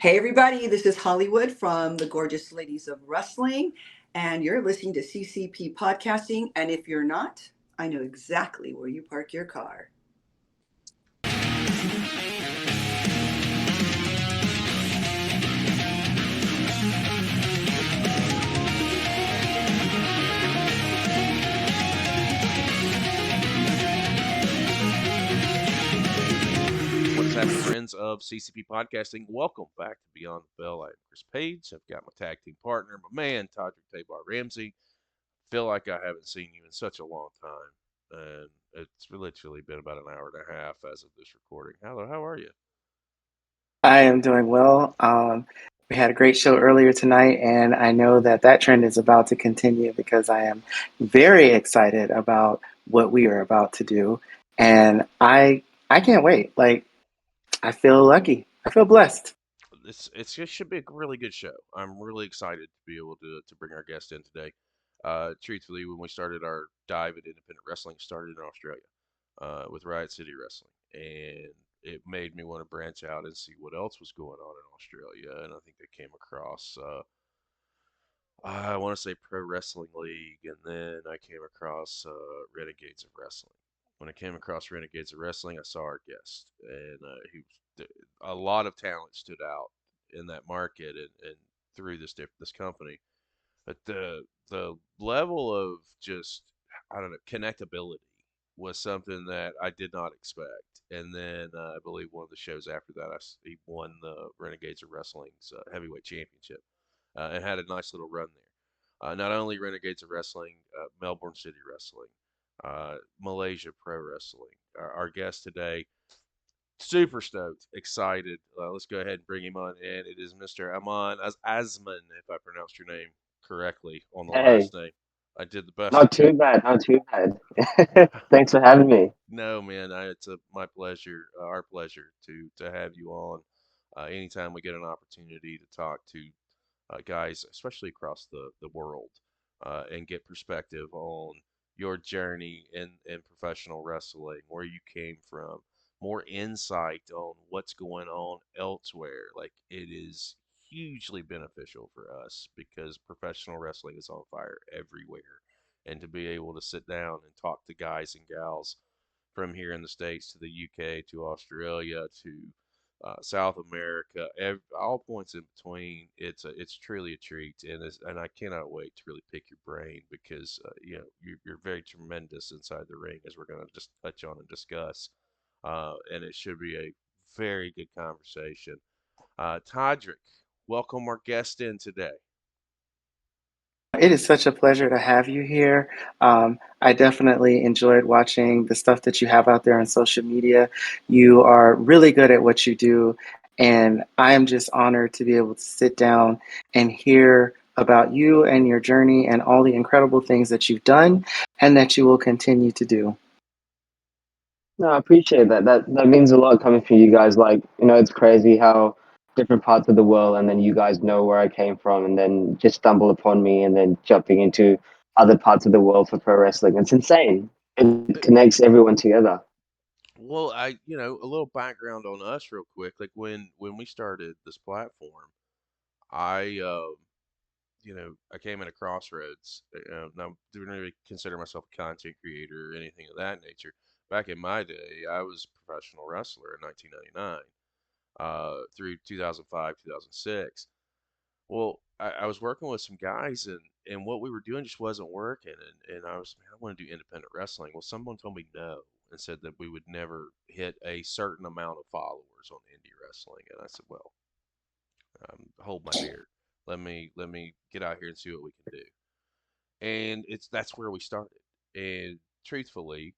Hey, everybody, this is Hollywood from the Gorgeous Ladies of Wrestling, and you're listening to CCP Podcasting. And if you're not, I know exactly where you park your car. What's happening, friends of CCP Podcasting? Welcome back to Beyond the Bell. I'm Chris Page. I've got my tag team partner, my man, Todrick Tabar Ramsey. Feel like I haven't seen you in such a long time, and it's literally been about an hour and a half as of this recording. How are you? I am doing well. We had a great show earlier tonight, and I know that that trend is about to continue because I am very excited about what we are about to do, and I can't wait. Like I feel lucky. I feel blessed. It should be a really good show. I'm really excited to be able to bring our guest in today. Truthfully, when we started our dive at independent wrestling, started in Australia with Riot City Wrestling, and it made me want to branch out and see what else was going on in Australia. And I think they came across, I want to say Pro Wrestling League, and then I came across Renegades of Wrestling. When I came across Renegades of Wrestling, I saw our guest, and a lot of talent stood out in that market and through this company. But the level of just, I don't know, connectability was something that I did not expect. And then I believe one of the shows after that, he won the Renegades of Wrestling's heavyweight championship and had a nice little run there. Not only Renegades of Wrestling, Melbourne City Wrestling, Malaysia Pro Wrestling. Our guest today, super stoked, excited. Let's go ahead and bring him on in. It is Mr. Emman Azman, if I pronounced your name correctly on the Hey, last name. I did the best I not could. too bad, not too bad. Thanks for having me. No, man, it's my pleasure, our pleasure to have you on. Anytime we get an opportunity to talk to guys, especially across the world, and get perspective on your journey in professional wrestling, where you came from, more insight on what's going on elsewhere. Like, it is hugely beneficial for us because professional wrestling is on fire everywhere. And to be able to sit down and talk to guys and gals from here in the States to the UK to Australia to South America, all points in between. It's truly a treat, and I cannot wait to really pick your brain because you're very tremendous inside the ring, as we're going to just touch on and discuss, and it should be a very good conversation. Todrick, welcome our guest in today. It is such a pleasure to have you here. I definitely enjoyed watching the stuff that you have out there on social media. You are really good at what you do, and I am just honored to be able to sit down and hear about you and your journey and all the incredible things that you've done and that you will continue to do. No, I appreciate that. That means a lot coming from you guys. Like, it's crazy how different parts of the world, and then you guys know where I came from, and then just stumble upon me, and then jumping into other parts of the world for pro wrestling. It's insane. It connects everyone together. Well, a little background on us, real quick. Like when we started this platform, I I came in a crossroads. Now, didn't really consider myself a content creator or anything of that nature. Back in my day, I was a professional wrestler in 1999 through 2005, 2006. Well, I was working with some guys, and what we were doing just wasn't working. And I was, man, I want to do independent wrestling. Well, someone told me no and said that we would never hit a certain amount of followers on indie wrestling. And I said, well, hold my beer. Let me get out here and see what we can do. And that's where we started. And truthfully,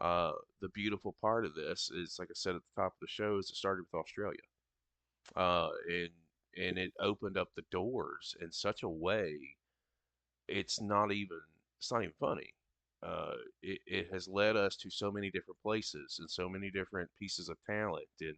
the beautiful part of this is, like I said at the top of the show, is it started with Australia, and it opened up the doors in such a way it's not even it's not even funny. It has led us to so many different places and so many different pieces of talent, and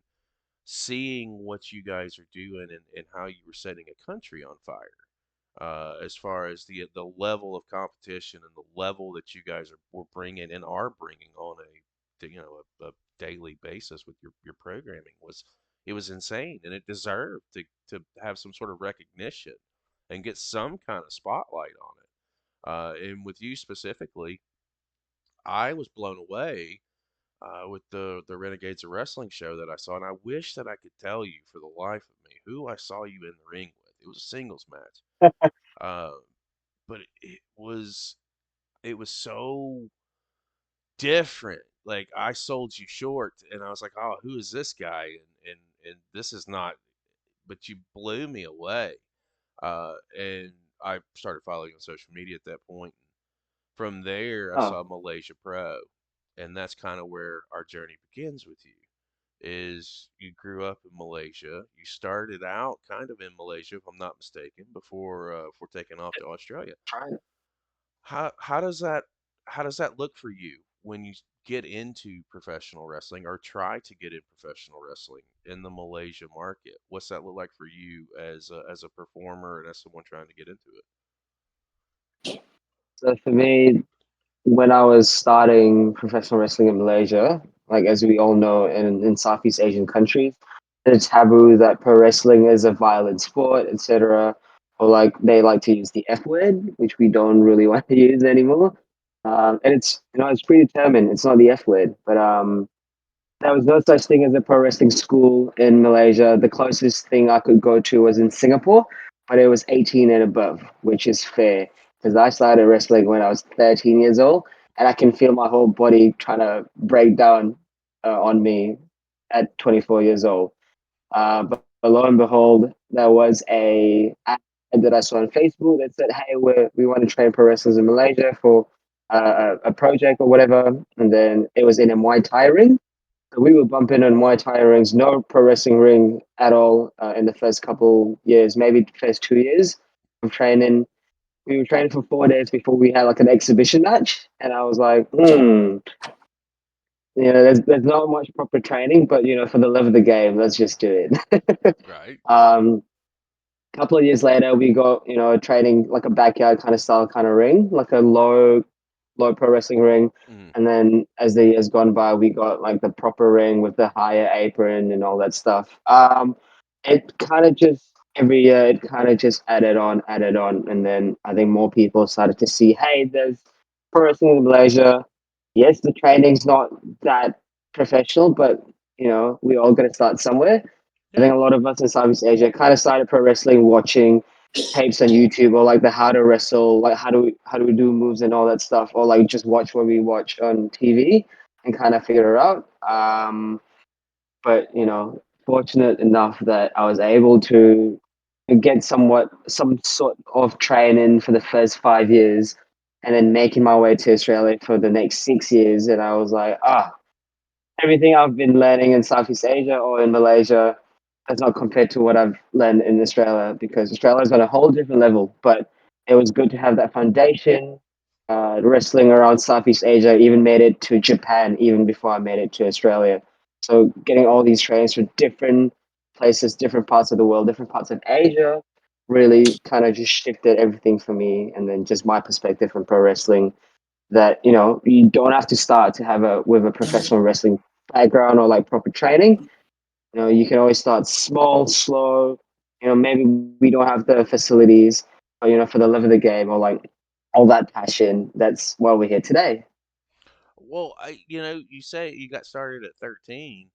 seeing what you guys are doing and how you were setting a country on fire, as far as the level of competition and the level that you guys were bringing and are bringing on a daily basis with your programming was it was insane, and it deserved to have some sort of recognition and get some kind of spotlight on it. And with you specifically, I was blown away with the Renegades of Wrestling show that I saw, and I wish that I could tell you for the life of me who I saw you in the ring with. It was a singles match, uh, but it was so different. Like I sold you short, and I was like, "Oh, who is this guy?" And this is not. But you blew me away, and I started following you on social media at that point. From there, I Oh, saw Malaysia Pro, and that's kind of where our journey begins with you. Is you grew up in Malaysia. You started out kind of in Malaysia, if I'm not mistaken, before taking off to Australia. trying. How does that look for you when you get into professional wrestling or try to get in professional wrestling in the Malaysia market? What's that look like for you as a performer and as someone trying to get into it? So for me, when I was starting professional wrestling in Malaysia, like as we all know, in Southeast Asian countries, it's taboo that pro wrestling is a violent sport, etc. Or like they like to use the F word, which we don't really want to use anymore. And it's it's predetermined. It's not the F word, but there was no such thing as a pro wrestling school in Malaysia. The closest thing I could go to was in Singapore, but it was 18 and above, which is fair because I started wrestling when I was 13 years old, and I can feel my whole body trying to break down on me at 24 years old. But lo and behold, there was a ad that I saw on Facebook that said, "Hey, we want to train pro wrestlers in Malaysia for a project or whatever," and then it was in a Muay Thai ring. So we were bumping on Muay Thai rings, no pro wrestling ring at all in the first couple years, maybe the first 2 years of training. We were training for 4 days before we had like an exhibition match, and I was like, there's not much proper training, but for the love of the game, let's just do it. Right. um, Couple of years later, we got training like a backyard kind of style kind of ring, like a low pro wrestling ring. Mm. And then as the years gone by, we got like the proper ring with the higher apron and all that stuff. It kind of just every year it kind of just added on, and then I think more people started to see, hey, there's pro wrestling in Malaysia. Yes, the training's not that professional, but we all got to start somewhere. I Yeah. think a lot of us in Southeast Asia kind of started pro wrestling watching tapes on YouTube or like the how to wrestle, like how do we do moves and all that stuff, or like just watch what we watch on TV and kind of figure it out. But fortunate enough that I was able to get some sort of training for the first 5 years, and then making my way to Australia for the next 6 years, and I was like, everything I've been learning in Southeast Asia or in Malaysia has not compared to what I've learned in Australia, because Australia's on a whole different level. But it was good to have that foundation. Wrestling around Southeast Asia, even made it to Japan even before I made it to Australia. So getting all these trainings from different places, different parts of the world, different parts of Asia, really kind of just shifted everything for me, and then just my perspective on pro wrestling, that you don't have to start to have a with a professional wrestling background or like proper training. You can always start small, slow. Maybe we don't have the facilities, but for the love of the game or like all that passion, that's why we're here today. Well, you say you got started at 13.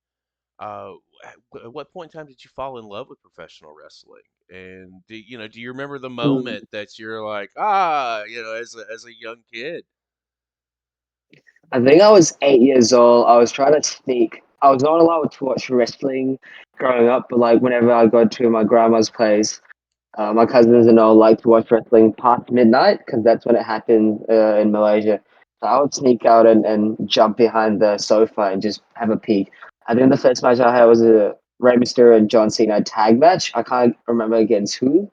Uh, at what point in time did you fall in love with professional wrestling? And do you remember the Mm. moment that you're like, as a young kid? I think I was 8 years old. I was trying to sneak. I was not allowed to watch wrestling growing up, but like whenever I go to my grandma's place, my cousins and all like to watch wrestling past midnight because that's when it happened in Malaysia. So I would sneak out and jump behind the sofa and just have a peek. I think the first match I had was a Rey Mysterio and John Cena tag match. I can't remember against who,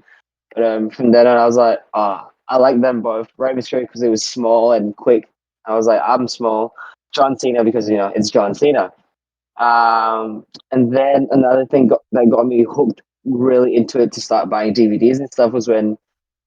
but from then on, I was like, I like them both. Rey Mysterio because it was small and quick. I was like, I'm small. John Cena because it's John Cena. And then another thing that got me hooked really into it to start buying DVDs and stuff was when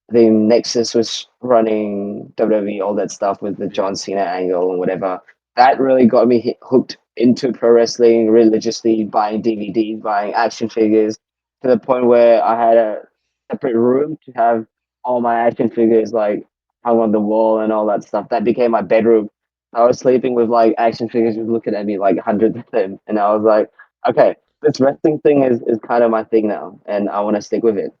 the Nexus was running WWE, all that stuff with the Yeah. John Cena angle and whatever. That really got me hooked into pro wrestling religiously, buying DVDs, buying action figures, to the point where I had a separate room to have all my action figures like hung on the wall and all that stuff. That became my bedroom. I was sleeping with like action figures, just looking at me like hundreds of them, and I was like, okay, this wrestling thing is kind of my thing now, and I want to stick with it.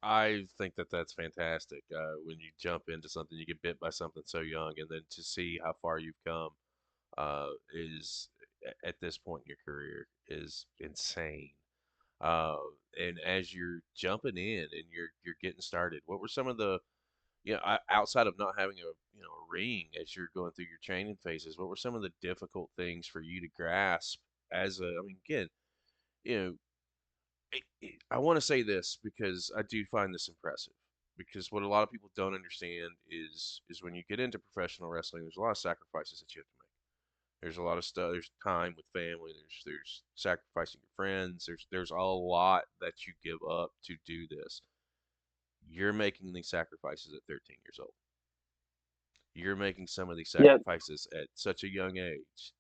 I think that that's fantastic. When you jump into something, you get bit by something so young, and then to see how far you've come is at this point in your career is insane. Uh, and as you're jumping in and you're getting started, what were some of the outside of not having a ring as you're going through your training phases, what were some of the difficult things for you to grasp as a, I mean, again, you know, I want to say this because I do find this impressive. Because what a lot of people don't understand is when you get into professional wrestling, there's a lot of sacrifices that you have to make. There's a lot of stuff. There's time with family. There's sacrificing your friends. There's a lot that you give up to do this. You're making these sacrifices at 13 years old. You're making some of these Yep, sacrifices at such a young age.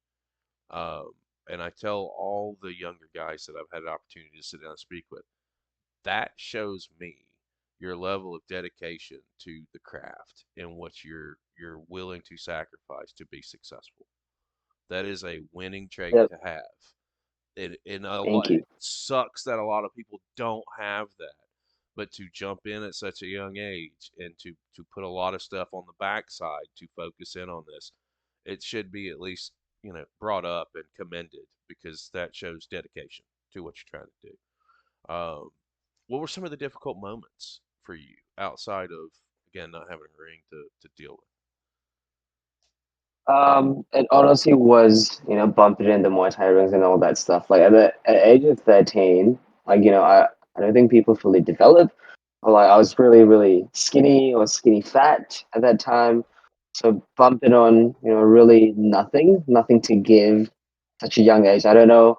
Um, and I tell all the younger guys that I've had an opportunity to sit down and speak with, that shows me your level of dedication to the craft and what you're willing to sacrifice to be successful. That is a winning trait yep. to have. Thank It you. sucks that a lot of people don't have that. But to jump in at such a young age and to put a lot of stuff on the backside to focus in on this, it should be at least brought up and commended because that shows dedication to what you're trying to do. What were some of the difficult moments for you outside of again not having a ring to deal with? It honestly was, bumping into Muay Thai rings and all that stuff. Like at the age of 13, like, I don't think people fully develop. Or, like, I was really, really skinny or skinny fat at that time. So bumping on, really nothing to give such a young age. I don't know.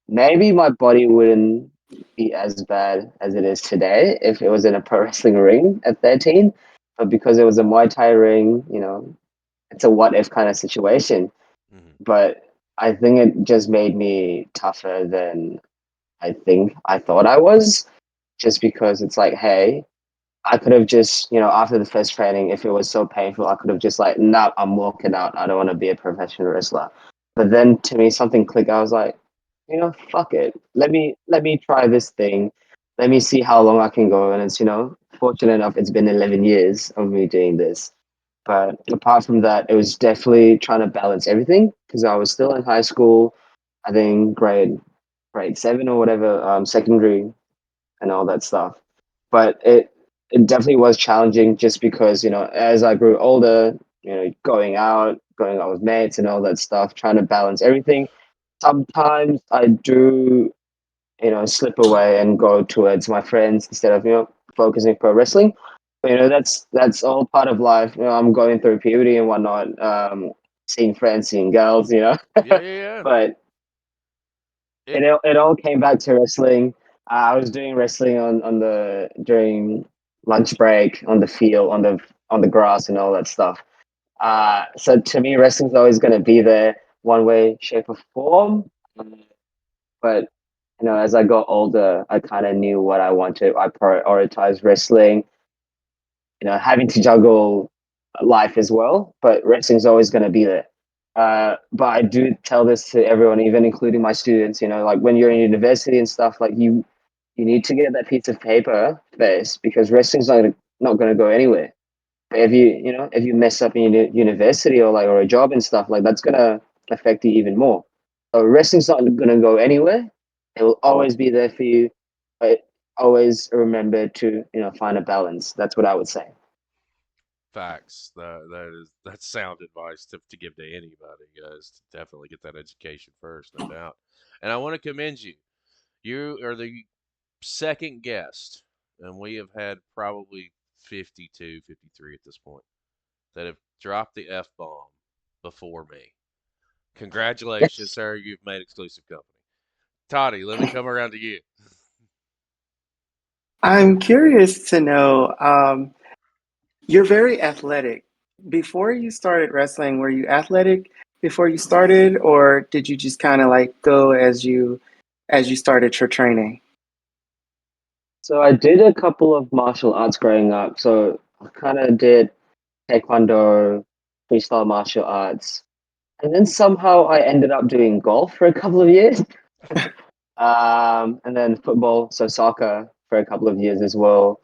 Maybe my body wouldn't be as bad as it is today if it was in a pro wrestling ring at 13. But because it was a Muay Thai ring, it's a what if kind of situation. Hmm. But I think it just made me tougher than I think I thought I was, just because it's like, hey, I could have just, after the first training, if it was so painful, I could have just like, nah, I'm walking out. I don't want to be a professional wrestler. But then to me, something clicked. I was like, fuck it. Let me try this thing. Let me see how long I can go. And it's, fortunate enough, it's been 11 years of me doing this. But apart from that, it was definitely trying to balance everything because I was still in high school. I think grade seven or whatever, secondary and all that stuff. But it definitely was challenging just because as I grew older, going out with mates and all that stuff, trying to balance everything. Sometimes I do slip away and go towards my friends instead of focusing pro wrestling. But that's all part of life. I'm going through puberty and whatnot. Seeing friends, seeing girls, Yeah, yeah, yeah. but It it all came back to wrestling. I was doing wrestling on the during lunch break on the field on the grass and all that stuff. So to me, wrestling's always going to be there one way, shape, or form. But as I got older, I kind of knew what I wanted. I prioritized wrestling. Having to juggle life as well, but wrestling's always going to be there. But I do tell this to everyone, even including my students. Like when you're in university and stuff, like you need to get that piece of paper first because wrestling's not going to go anywhere. But if you mess up in university or a job and stuff, like that's going to affect you even more. So wrestling's not going to go anywhere. It will always be there for you, but always remember to find a balance. That's what I would say. facts. That's sound advice to give to anybody, guys. To definitely get that education first, no doubt. And I want to commend you. You are the second guest, and we have had probably 52, 53 at this point that have dropped the F bomb before me. Congratulations, Yes. sir. You've made exclusive company. Toddy, let me come around to you. I'm curious to know, you're very athletic. Before you started wrestling, were you athletic? before you started, or did you just kind of like go as you started your training? So I did a couple of martial arts growing up. So I kind of did taekwondo, freestyle martial arts, and then somehow I ended up doing golf for a couple of years. And then football, so soccer for a couple of years as well.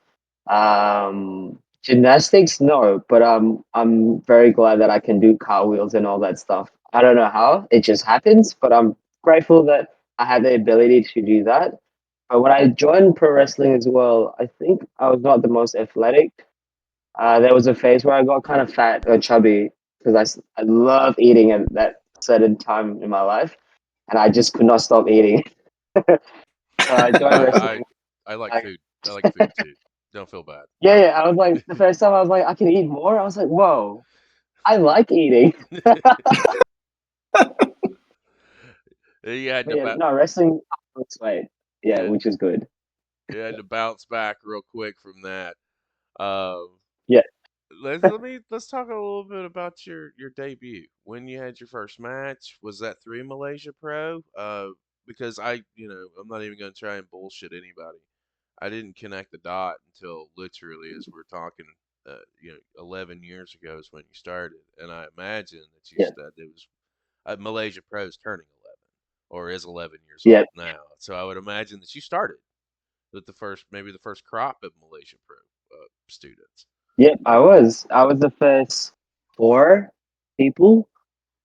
Gymnastics, no, but I'm very glad that I can do cartwheels and all that stuff. I don't know how, it just happens, but I'm grateful that I had the ability to do that. But when I joined pro wrestling as well, I think I was not the most athletic. There was a phase where I got kind of fat or chubby because I love eating at that certain time in my life, and I just could not stop eating. So I joined I wrestling. I like Like, food. I like food too. Don't feel bad. yeah, yeah. I was like, the first time I was like, I can eat more. I was like, whoa, I like eating. You had But to yeah, no, wrestling looks weight. Yeah, you which is good. had to bounce back real quick from that. Um, Yeah, let's talk a little bit about your debut. When you had your first match, was that through Malaysia Pro? Because I'm not even gonna try and bullshit anybody. I didn't connect the dot until literally as we're talking, 11 years ago is when you started, and I imagine that yeah, it was Malaysia Pro is turning 11 or is 11 years yeah, old now. So I would imagine that you started with maybe the first crop of Malaysia Pro students. yeah. I was the first four people.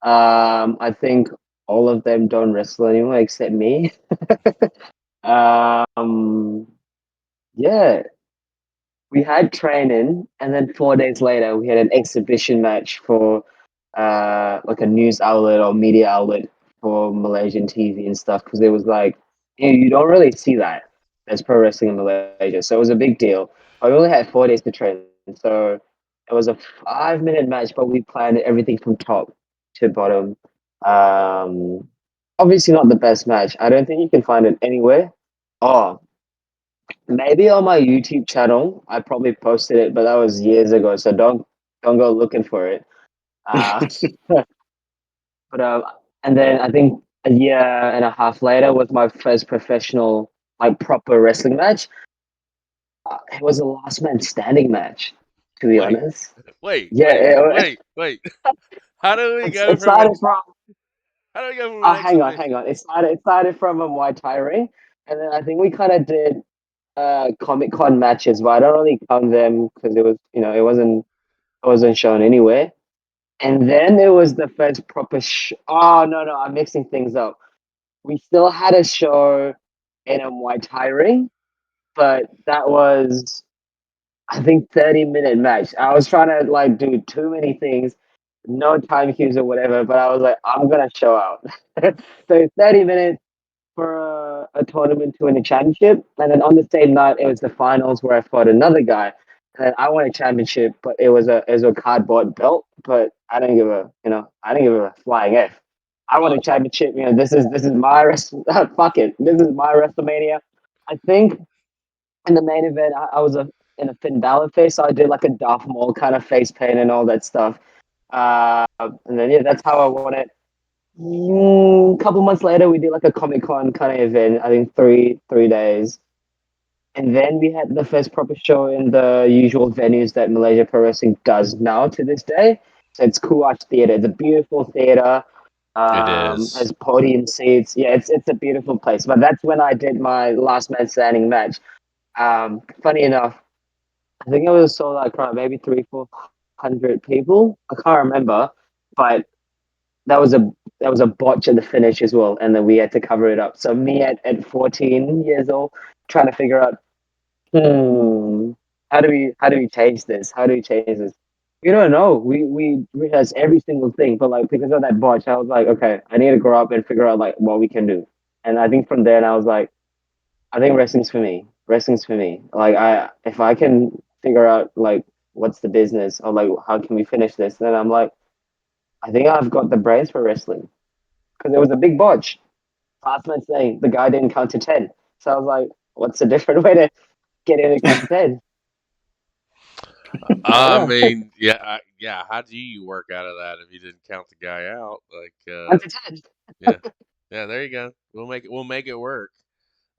I think all of them don't wrestle anymore except me. Um, yeah, we had training, and then 4 days later, we had an exhibition match for like a news outlet or media outlet for Malaysian TV and stuff. Because it was like, you don't really see that. There's pro wrestling in Malaysia, so it was a big deal. I only had 4 days to train, so it was a 5 minute match, but we planned everything from top to bottom. Um, Obviously not the best match. I don't think you can find it anywhere. Oh, maybe on my YouTube channel, I probably posted it, but that was years ago. So don't go looking for it. Uh, but and then I think a year and a half later was my first professional, like proper wrestling match. It was a last man standing match, to be Wait, honest. wait, Yeah, wait, wait, wait. How do we go it from started from. an Hang on, hang exhibition? on. It started from a Muay Thai ring, and then I think we kind of did Comic Con matches, but I don't really count them because it was, it wasn't shown anywhere. And then it was the first proper. Oh no, no, I'm mixing things up. We still had a show in a Muay Thai ring, but that was, I think, 30-minute match. I was trying to like do too many things, no time cues or whatever, but I was like, I'm gonna show out. So 30 minutes for a tournament to win a championship, and then on the same night it was the finals where I fought another guy, and I won a championship, but it was a cardboard belt. But I didn't give a flying f. I won a Gotcha. championship. This is my fuck it. This is my WrestleMania. I think in the main event I was in a Finn Balor face, so I did like a Darth Maul kind of face paint and all that stuff. And then yeah, that's how I won it. Couple months later, we did like a Comic Con kind of event. I think three days, and then we had the first proper show in the usual venues that Malaysia Pro Wrestling does now to this day. So it's Cool Arch Theatre. It's a beautiful theater. It is. Has podium seats. Yeah, it's a beautiful place. But that's when I did my last man standing match. Funny enough, I think it was sold out crowd, maybe 300-400 people. I can't remember, but that was a botch at the finish as well, and then we had to cover it up. So me at 14 years old, trying to figure out, hmm, how do we change this? How do we change this? We don't know. We rehearsed every single thing, but like because of that botch, I was like, okay, I need to grow up and figure out like what we can do. And I think from there, I was like, I think wrestling's for me. Wrestling's for me. Like if I can figure out like what's the business or like how can we finish this, then I'm like, I think I've got the brains for wrestling because there was a big botch. Last man saying the guy didn't count to 10. So I was like, what's a different way to get in and count to 10? I Yeah. mean, yeah, yeah. How do you work out of that if you didn't count the guy out? Like, One to ten. yeah, yeah. There you go. We'll make it work.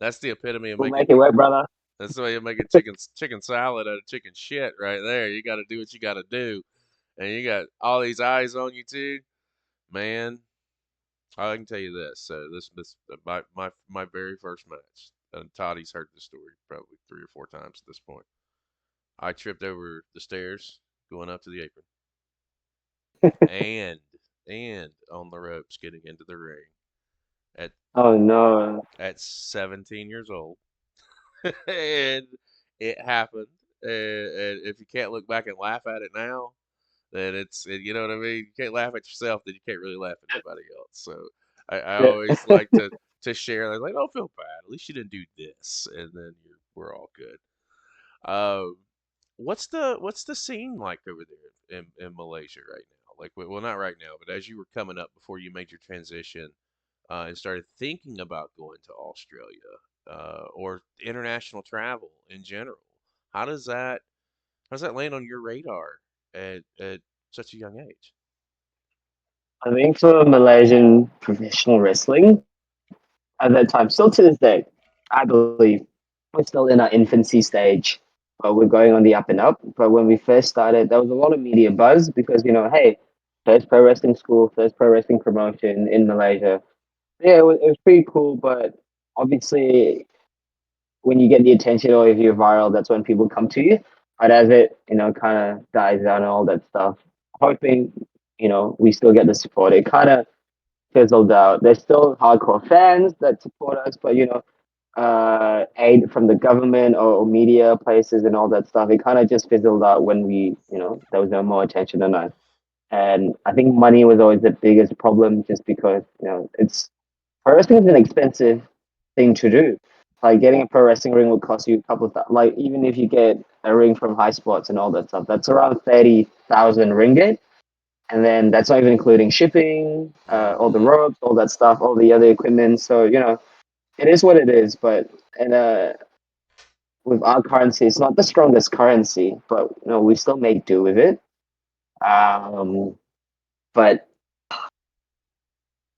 That's the epitome of We'll making. make it work, brother. That's the way you make a chicken salad out of chicken shit right there. You got to do what you got to do, and you got all these eyes on you too, man. I can tell you this. So this my very first match, and Toddy's heard the story probably 3 or 4 times at this point. I tripped over the stairs going up to the apron, and on the ropes getting into the ring at Oh no. 17 years old, and it happened. And if you can't look back and laugh at it now, then you know what I mean. You can't laugh at yourself, then you can't really laugh at anybody else. So I Yeah. always like to share. Like, don't feel bad. At least you didn't do this, and then we're all good. Um, what's the scene like over there in Malaysia right now? Like, well, not right now, but as you were coming up before you made your transition, and started thinking about going to Australia, or international travel in general, how does that how does that land on your radar at such a young age? I think for Malaysian professional wrestling at that time, still to this day, I believe we're still in our infancy stage, but we're going on the up and up. But when we first started, there was a lot of media buzz because hey, first pro wrestling school, first pro wrestling promotion in Malaysia. Yeah, it was pretty cool, but obviously when you get the attention or if you're viral, that's when people come to you. But as it, kind of dies down and all that stuff, hoping, we still get the support. It kind of fizzled out. There's still hardcore fans that support us, but aid from the government or media places and all that stuff, it kind of just fizzled out when there was no more attention on us. And I think money was always the biggest problem, just because it's pro wrestling is an expensive thing to do. Like getting a pro wrestling ring would cost you a couple of like even if you get a ring from High Spots and all that stuff, that's around 30,000 ringgit, and then that's not even including shipping, all the Mm-hmm. ropes, all that stuff, all the other equipment. So it is what it is. But and with our currency, it's not the strongest currency, but we still make do with it. Um, but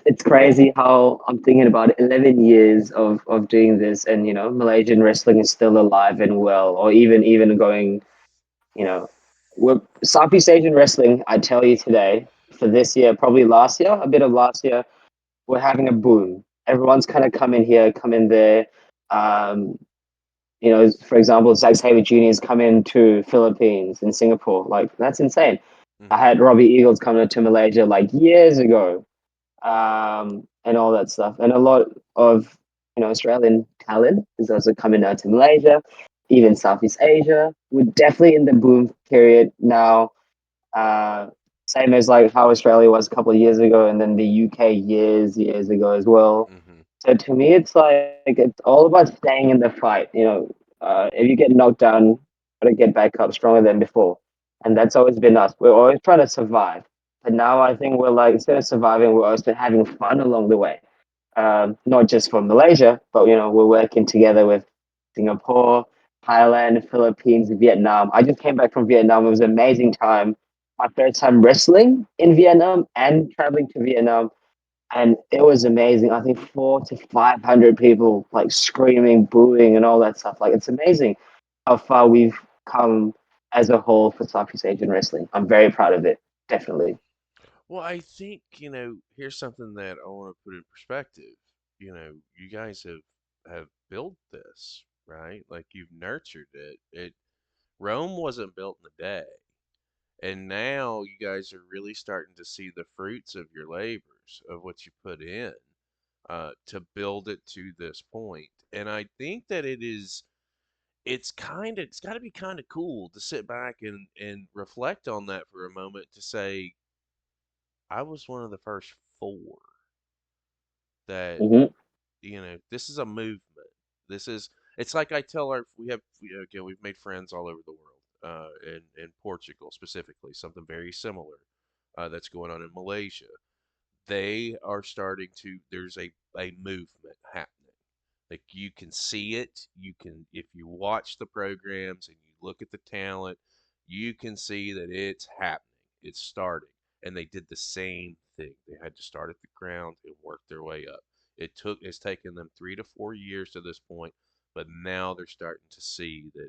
it's crazy how I'm thinking about 11 years of doing this, and Malaysian wrestling is still alive and well, or even going. You know, we're Southeast Asian wrestling. I tell you today, for this year, probably last year, a bit of last year, we're having a boom. Everyone's kind of come in here, come in there. Um, for example, Zack Sabre Jr. has come into Philippines and Singapore. Like that's insane. I Mm-hmm. had Robbie Eagles coming to Malaysia like years ago, and all that stuff. And a lot of Australian talent is also coming out to Malaysia, even Southeast Asia. We're definitely in the boom period now. Uh, Same as like how Australia was a couple of years ago, and then the UK years ago as well. Mm-hmm. So to me, it's like it's all about staying in the fight. If you get knocked down, gotta get back up stronger than before, and that's always been us. We're always trying to survive, but now I think we're like instead of surviving, we're also having fun along the way. Not just for Malaysia, but we're working together with Singapore, Thailand, Philippines, Vietnam. I just came back from Vietnam. It was an amazing time. My first time wrestling in Vietnam and traveling to Vietnam, and it was amazing. I think 400 to 500 people like screaming, booing, and all that stuff. Like it's amazing how far we've come as a whole for Southeast Asian wrestling. I'm very proud of it. Definitely. Well, I think, here's something that I want to put in perspective. You guys have built this, right? Like you've nurtured it. Rome wasn't built in a day. And now you guys are really starting to see the fruits of your labors, of what you put in, to build it to this point. And I think that it's got to be kind of cool to sit back and reflect on that for a moment to say, I was one of the first four that, Hmm. this is a movement. This is, it's like I tell again, we've made friends all over the world, in Portugal specifically, something very similar, that's going on in Malaysia. They are starting to, there's a movement happening. Like you can see it, if you watch the programs and you look at the talent, You can see that it's happening. It's starting. And they did the same thing. They had to start at the ground and work their way up. It's taken them 3 to 4 years to this point, but now they're starting to see that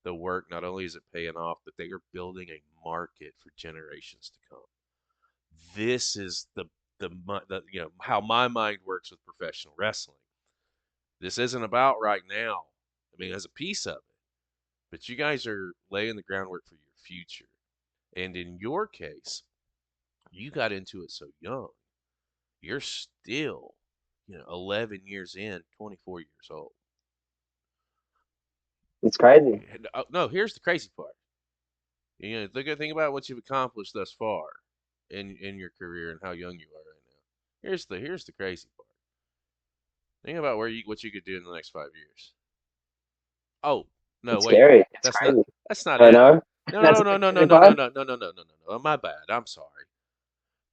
the work, not only is it paying off, but they are building a market for generations to come. This is the how my mind works with professional wrestling. This isn't about right now. I mean, as a piece of it, but you guys are laying the groundwork for your future. And in your case, you got into it so young. You're still, 11 years in, 24 years old. It's crazy. No, here's the crazy part. Think about what you've accomplished thus far in your career and how young you are right now. Here's the crazy part. Think about what you could do in the next 5 years. Oh, no, It's wait. scary. It's That's not crazy. that's not I it. know. No, That's no, the no, no, no, scary no, no, part. no, no, no, no, no, no, no. My bad. I'm sorry.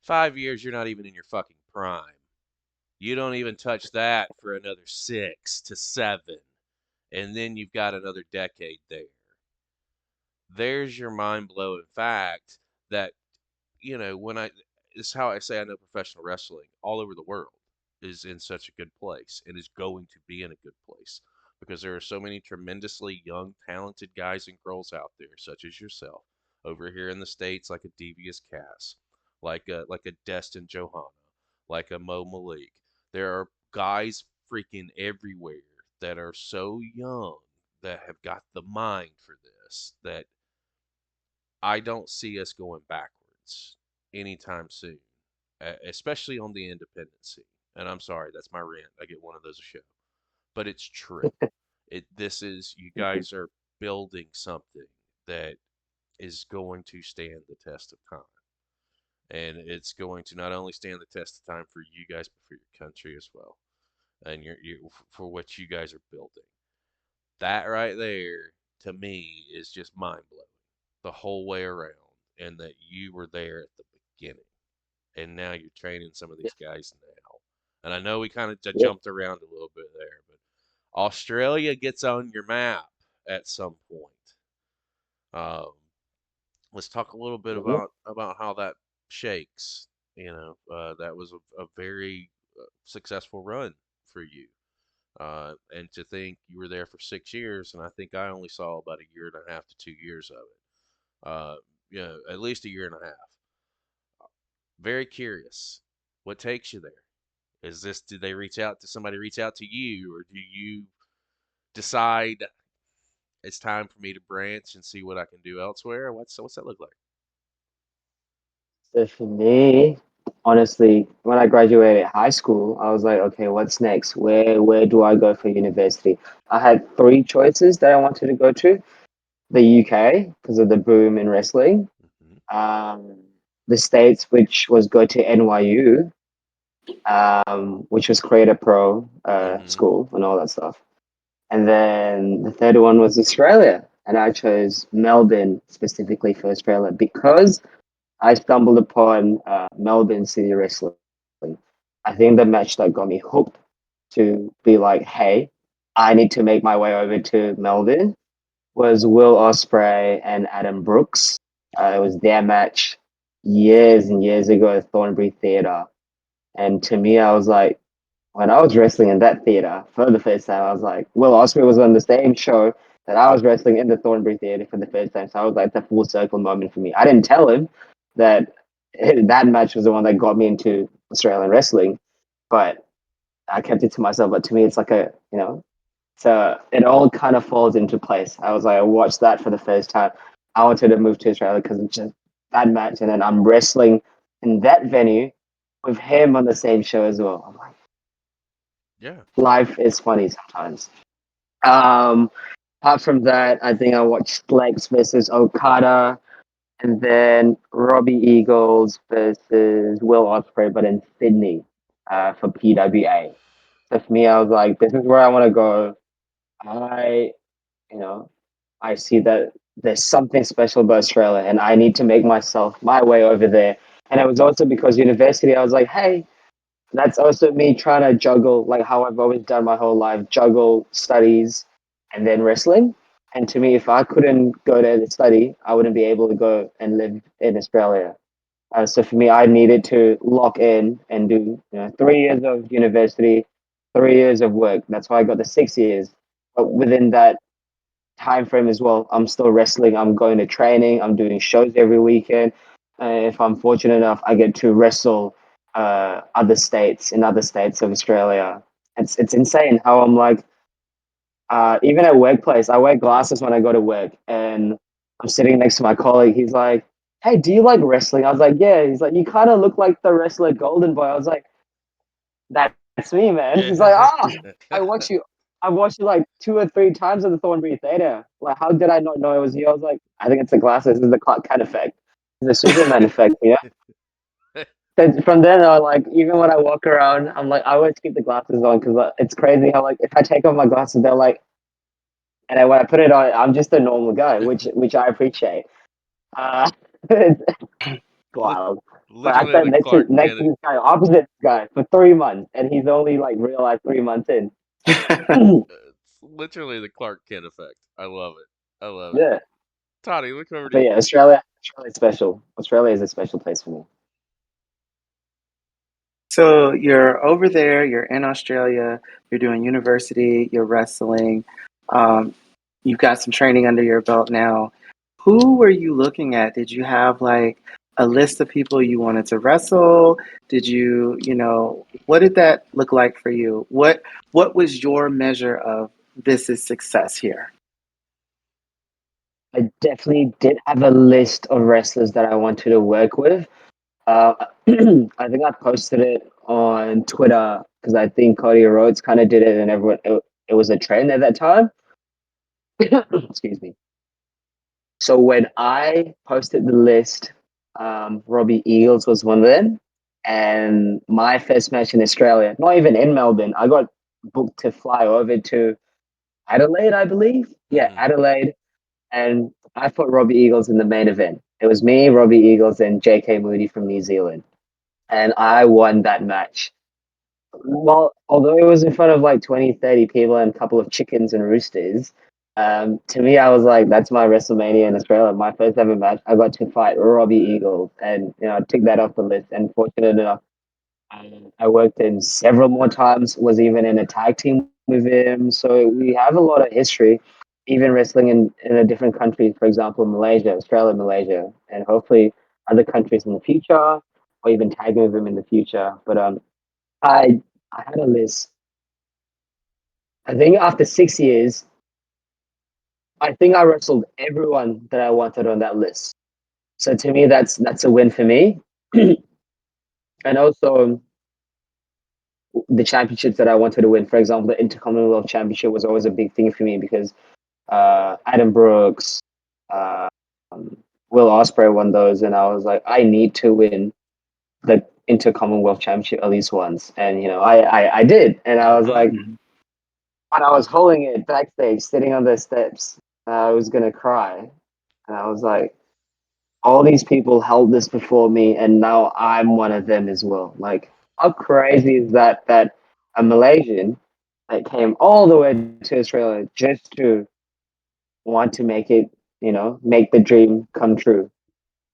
5 years, you're not even in your fucking prime. You don't even touch that for another 6 to 7. And then you've got another decade there. There's your mind blowing fact that, when it's how I say I know professional wrestling all over the world is in such a good place and is going to be in a good place because there are so many tremendously young, talented guys and girls out there, such as yourself, over here in the States, like a Devious Cass, like a Destin Johanna, like a Mo Malik. There are guys freaking everywhere that are so young that have got the mind for this that I don't see us going backwards anytime soon, especially on the independent scene. And I'm sorry, that's my rant. I get one of those a show, but it's true. This is you guys are building something that is going to stand the test of time, and it's going to not only stand the test of time for you guys, but for your country as well, and for what you guys are building. That right there, to me, is just mind blowing the whole way around, and that you were there at the beginning, and now you're training some of Yeah. these guys now. And I know we kind of Yeah. jumped around a little bit there, but Australia gets on your map at some point. Um, let's talk a little bit Mhm. about how that shakes. That was a very successful run for you. And to think you were there for 6 years, and I think I only saw about a year and a half to 2 years of it. At least a year and a half. Very curious. What takes you there? Did they somebody reach out to you, or do you decide it's time for me to branch and see what I can do elsewhere? What's that look like? So for me, honestly, when I graduated high school, I was like, okay, what's next? Where do I go for university? I had three choices that I wanted to go to: the UK because of the boom in wrestling, Hmm. um, the States, which was go to NYU, which was Creator Pro Hmm. school and all that stuff. And then the third one was Australia. And I chose Melbourne specifically for Australia because I stumbled upon Melbourne City Wrestling. I think the match that got me hooked to be like, hey, I need to make my way over to Melbourne was Will Ospreay and Adam Brooks. It was their match years and years ago at Thornbury Theatre. And to me, I was like, when I was wrestling in that theater for the first time, I was like, Will Ospreay was on the same show that I was wrestling in the Thornbury Theatre for the first time. So I was like, the full circle moment for me. I didn't tell him that that match was the one that got me into Australian wrestling, but I kept it to myself. But to me, it's like so it all kind of falls into place. I was like, I watched that for the first time. I wanted to move to Australia because it's just that match. And then I'm wrestling in that venue with him on the same show as well. I'm like, Yeah. life is funny sometimes. Um, Apart from that, I think I watched Lex versus Okada, and then Robbie Eagles versus Will Ospreay, but in Sydney for PWA. So for me, I was like, this is where I want to go. I, you know, I see that there's something special about Australia, and I need to make my way over there. And it was also because university, I was like, hey, that's also me trying to juggle, like how I've always done my whole life, juggle studies and then wrestling. And to me, if I couldn't go there to study, I wouldn't be able to go and live in Australia. So for me, I needed to lock in and do 3 years of university, 3 years of work. That's why I got the 6 years. But within that time frame as well, I'm still wrestling. I'm going to training. I'm doing shows every weekend. If I'm fortunate enough, I get to wrestle other states of Australia. It's insane how I'm like even at workplace, I wear glasses when I go to work, and I'm sitting next to my colleague. He's like, "Hey, do you like wrestling?" I was like, "Yeah." He's like, "You kind of look like the wrestler Golden Boy." I was like, "That's me, man." He's like, "Ah, I watch you. I watched you like 2 or 3 times at the Thornbury Theatre. Like, how did I not know it was you?" I was like, "I think it's the glasses. It's the Clark Kent effect. It's the Superman effect, you know." Then from then on, like even when I walk around, I'm like, I always keep the glasses on because it's crazy how like if I take off my glasses, they're like and then when I put it on, I'm just a normal guy, which I appreciate. It's Lit- wild. But I Literally sat the Clark next to Kent. this guy, opposite this guy, for 3 months, and he's only like realized 3 months in. It's literally the Clark Kent effect. I love it. I love it. Yeah, Toddy, look over to but yeah, you. Australia's special. Australia is a special place for me. So you're over there, you're in Australia, you're doing university, you're wrestling, um, you've got some training under your belt now. Who were you looking at? Did you have like a list of people you wanted to wrestle? Did you, what did that look like for you? What was your measure of this is success here? I definitely did have a list of wrestlers that I wanted to work with. I think I posted it on Twitter because I think Cody Rhodes kind of did it, and it was a trend at that time. Excuse me. So when I posted the list, Robbie Eagles was one of them. And my first match in Australia, not even in Melbourne, I got booked to fly over to Adelaide, I believe. Yeah, Hmm. Adelaide. And I put Robbie Eagles in the main event. It was me, Robbie Eagles, and JK Moody from New Zealand. And I won that match. Well, although it was in front of like 20, 30 people and a couple of chickens and roosters, to me, I was like, that's my WrestleMania in Australia. My first ever match, I got to fight Robbie Eagles. And, I took that off the list. And fortunate enough, I worked in several more times, was even in a tag team with him. So we have a lot of history, even wrestling in a different country, for example, Malaysia, Australia, Malaysia, and hopefully other countries in the future, or even tagging with him in the future. But I I had a list. I think after 6 years, I think I wrestled everyone that I wanted on that list. So to me, that's a win for me. And also the championships that I wanted to win. For example, the Intercommonwealth Championship was always a big thing for me because Adam Brooks, uh, um, Will Ospreay won those, and I was like, I need to win the Intercommonwealth Championship at least once, and I did, and I was Hmm. like, and I was holding it backstage, sitting on the steps. I was gonna cry, and I was like, all these people held this before me, and now I'm one of them as well. Like, how crazy is that? That a Malaysian that came all the way to Australia just to want to make it, make the dream come true,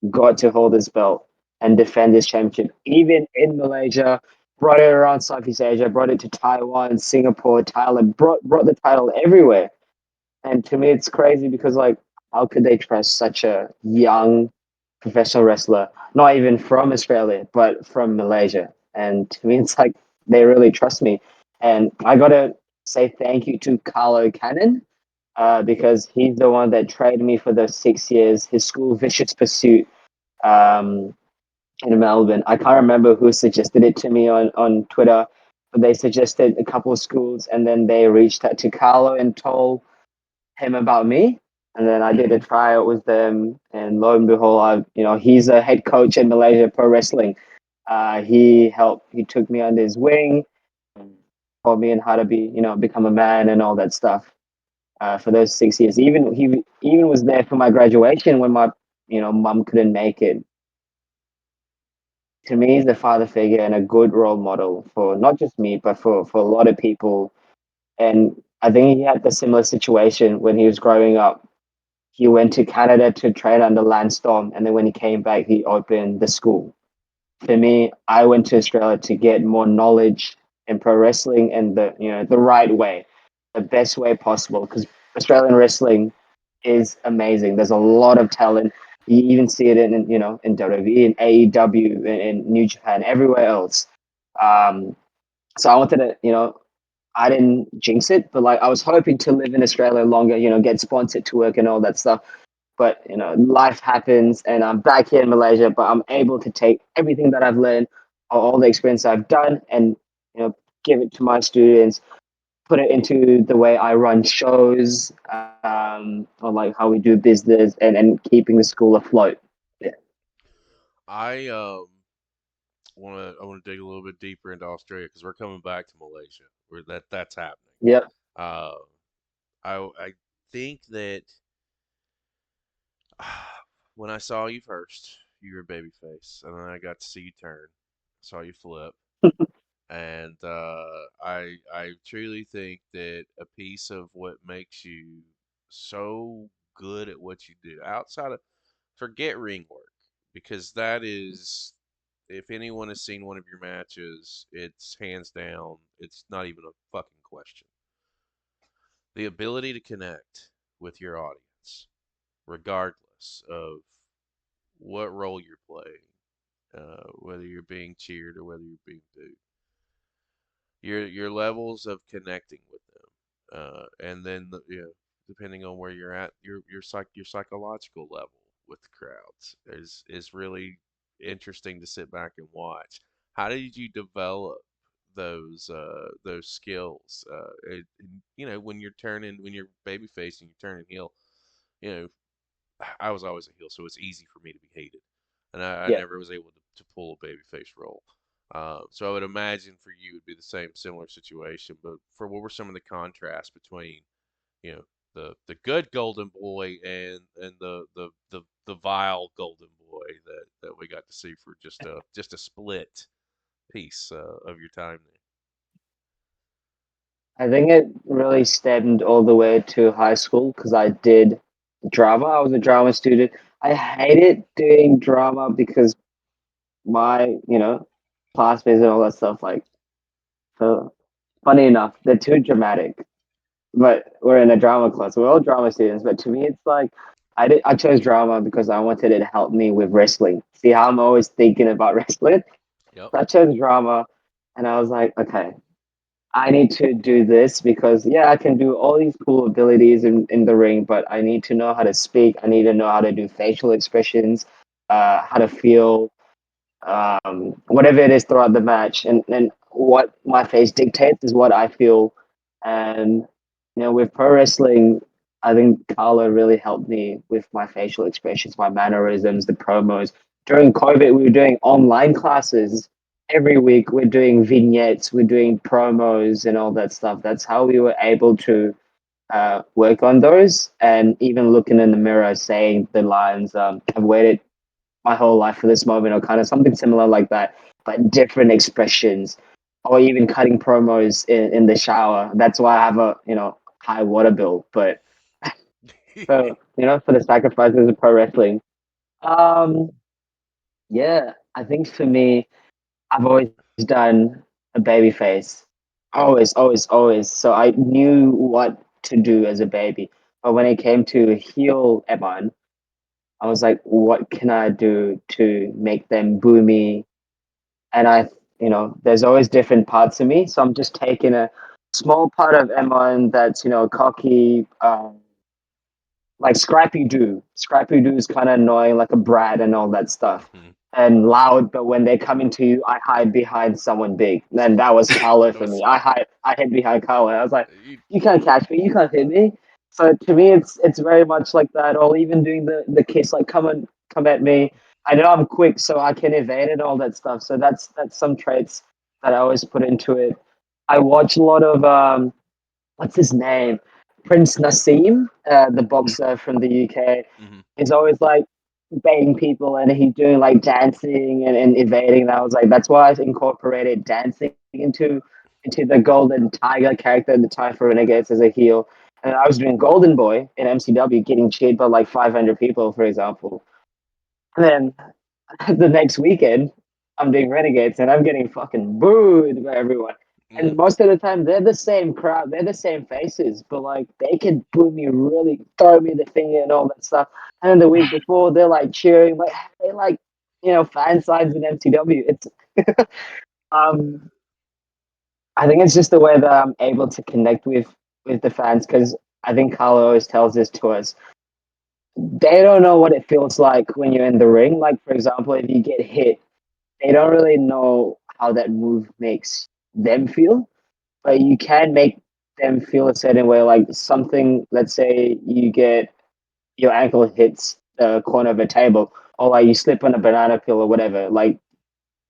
got to hold this belt and defend this championship, even in Malaysia. Brought it around Southeast Asia, brought it to Taiwan, Singapore, Thailand, brought the title everywhere. And to me, it's crazy because like, how could they trust such a young professional wrestler, not even from Australia, but from Malaysia? And to me, it's like they really trust me. And I gotta say thank you to Carlo Cannon because he's the one that trained me for those 6 years. His school, Vicious Pursuit, um, in Melbourne. I can't remember who suggested it to me on Twitter, but they suggested a couple of schools, and then they reached out to Carlo and told him about me, and then I did a Mhm. tryout with them, and lo and behold, he's a head coach in Malaysia Pro Wrestling. He took me under his wing, and taught me on how to be, become a man and all that stuff. For those 6 years, he even was there for my graduation when my, mum couldn't make it. To me, he's a father figure and a good role model for not just me, but for a lot of people. And I think he had the similar situation when he was growing up. He went to Canada to train under Landstorm, and then when he came back, he opened the school. For me, I went to Australia to get more knowledge in pro wrestling and the right way, the best way possible. Because Australian wrestling is amazing. There's a lot of talent. You even see it in WWE, in AEW, in New Japan, everywhere else. Um, so I wanted to, I didn't jinx it, but like I was hoping to live in Australia longer, get sponsored to work and all that stuff. But life happens, and I'm back here in Malaysia. But I'm able to take everything that I've learned, all the experience I've done, and give it to my students, put it into the way I run shows, or like how we do business, and keeping the school afloat. Yeah. I want to dig a little bit deeper into Australia because we're coming back to Malaysia. Where that's happening. Yep. Uh, I think that when I saw you first, you were a baby face, and then I got to see you turn. Saw you flip, and I truly think that a piece of what makes you so good at what you do outside of forget ring work because that is if anyone has seen one of your matches, it's hands down, it's not even a fucking question. The ability to connect with your audience, regardless of what role you're playing, whether you're being cheered or whether you're being booed. Your levels of connecting with them, and then depending on where you're at, your psychological level with the crowds is really interesting to sit back and watch. How did you develop those skills? When when you're baby facing, you're turning heel. You know, I was always a heel, so it's easy for me to be hated, and I Yeah. never was able to pull a babyface role. So I would imagine for you it'd be the same similar situation. But for what were some of the contrasts between you know the good golden boy and the vile golden boy that we got to see for just a split piece of your time I think it really stemmed all the way to high school because I did drama. I was a drama student. I hated doing drama because my, classmates and all that stuff, like, so funny enough, they're too dramatic. But we're in a drama class. We're all drama students. But to me, it's like I chose drama because I wanted it to help me with wrestling. See how I'm always thinking about wrestling? there. Yep. So I chose drama, and I was like, okay, I need to do this because yeah, I can do all these cool abilities in the ring, but I need to know how to speak. I need to know how to do facial expressions, how to feel, whatever it is throughout the match, and what my face dictates is what I feel. And with pro wrestling, I think Carla really helped me with my facial expressions, my mannerisms, the promos. During COVID, we were doing online classes every week. We're doing vignettes, we're doing promos, and all that stuff. That's how we were able to work on those, and even looking in the mirror, saying the lines. I've waited my whole life for this moment, or kind of something similar like that, but different expressions, or even cutting promos in the shower. That's why I have a high water bill. But so for the sacrifices of pro wrestling, um, yeah, I think for me, I've always done a baby face, always, always, always. So I knew what to do as a baby, but when it came to heel Emman, I was like, what can I do to make them boo me? And there's always different parts of me. So I'm just taking a small part of Emma that's, cocky, like Scrappy Doo. Scrappy Doo is kind of annoying, like a brat and all that stuff. Mhm. And loud, but when they come into you, I hide behind someone big. And that was Carlo That for me. was I hid behind Carlo. I was like, you. you can't catch me, you can't hit me. So to me, it's very much like that. Or even doing the kiss, like come at me. I know I'm quick, so I can evade and all that stuff. So that's some traits that I always put into it. I watch a lot of what's his name? Prince Nassim, the boxer from the UK. Mm-hmm. He's always like baiting people and he's doing like dancing and evading. And I was like, that's why I incorporated dancing into into the Golden Tiger character at the time for Renegades as a heel. And I was doing Golden Boy in MCW, getting cheered by like 500 people, for example. And then the next weekend, I'm doing Renegades and I'm getting fucking booed by everyone. Mm. And most of the time, they're the same crowd, they're the same faces, but like they can boo me, really throw me the finger and all that stuff. And then the week before, they're like cheering, like they like fan signs in MTW. It's um, I think it's just the way that I'm able to connect with the fans because I think Carlo always tells this to us. They don't know what it feels like when you're in the ring. Like for example, if you get hit, they don't really know how that move makes them feel, but you can make them feel a certain way. Like something, let's say you get your ankle hits the corner of a table, or like you slip on a banana peel or whatever. Like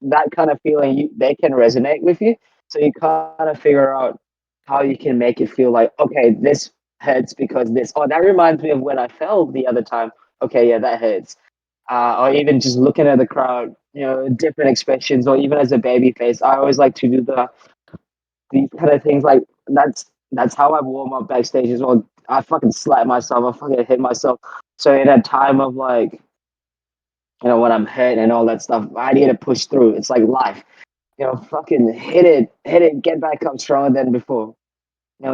that kind of feeling, they can resonate with you. So you kind of figure out how you can make it feel like, okay, this hurts because this. Oh, that reminds me of when I fell the other time. Okay, yeah, that hurts or even just looking at the crowd, different expressions, or even as a baby face. I always like to do these kind of things. Like that's how I warm up backstage as well. I fucking slap myself. I fucking hit myself. So in a time of like, when I'm hurt and all that stuff, I need to push through. It's like life. Fucking hit it, get back up stronger than before.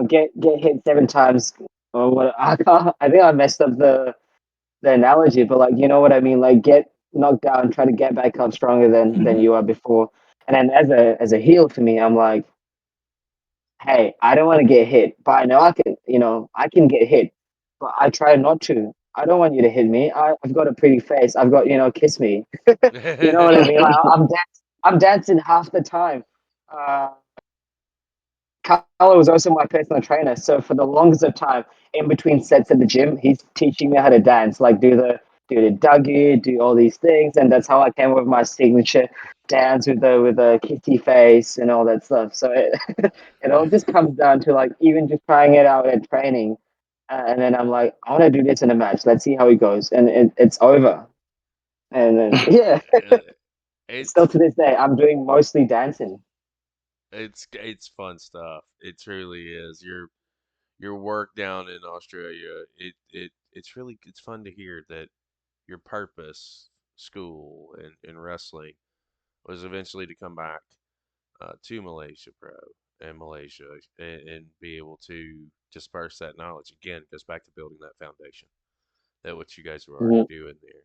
Get hit 7 times or what? I think I messed up the analogy, but like you know what I mean. Like get knocked down, try to get back up stronger than you are before. And then as a heel for me, I'm like, hey, I don't want to get hit, but I know I can get hit, but I try not to. I don't want you to hit me. I've got a pretty face. I've got kiss me. You know what I mean? Like I'm dancing half the time. Uh, Carlo was also my personal trainer. So for the longest of time, in between sets at the gym, he's teaching me how to dance, like do the dougie, do all these things, and that's how I came up with my signature dance with the kissy face and all that stuff. So it all just comes down to like even just trying it out at training, and then I'm like, I want to do this in a match. Let's see how it goes, and it's over. And then yeah, Uh, still it's to this day, I'm doing mostly dancing. it's fun stuff. It truly is. Your work down in Australia, it's fun to hear that your purpose, school and wrestling, was eventually to come back to Malaysia Pro and Malaysia and be able to disperse that knowledge. Again, it goes back to building that foundation, that what you guys were already Mhm. doing there.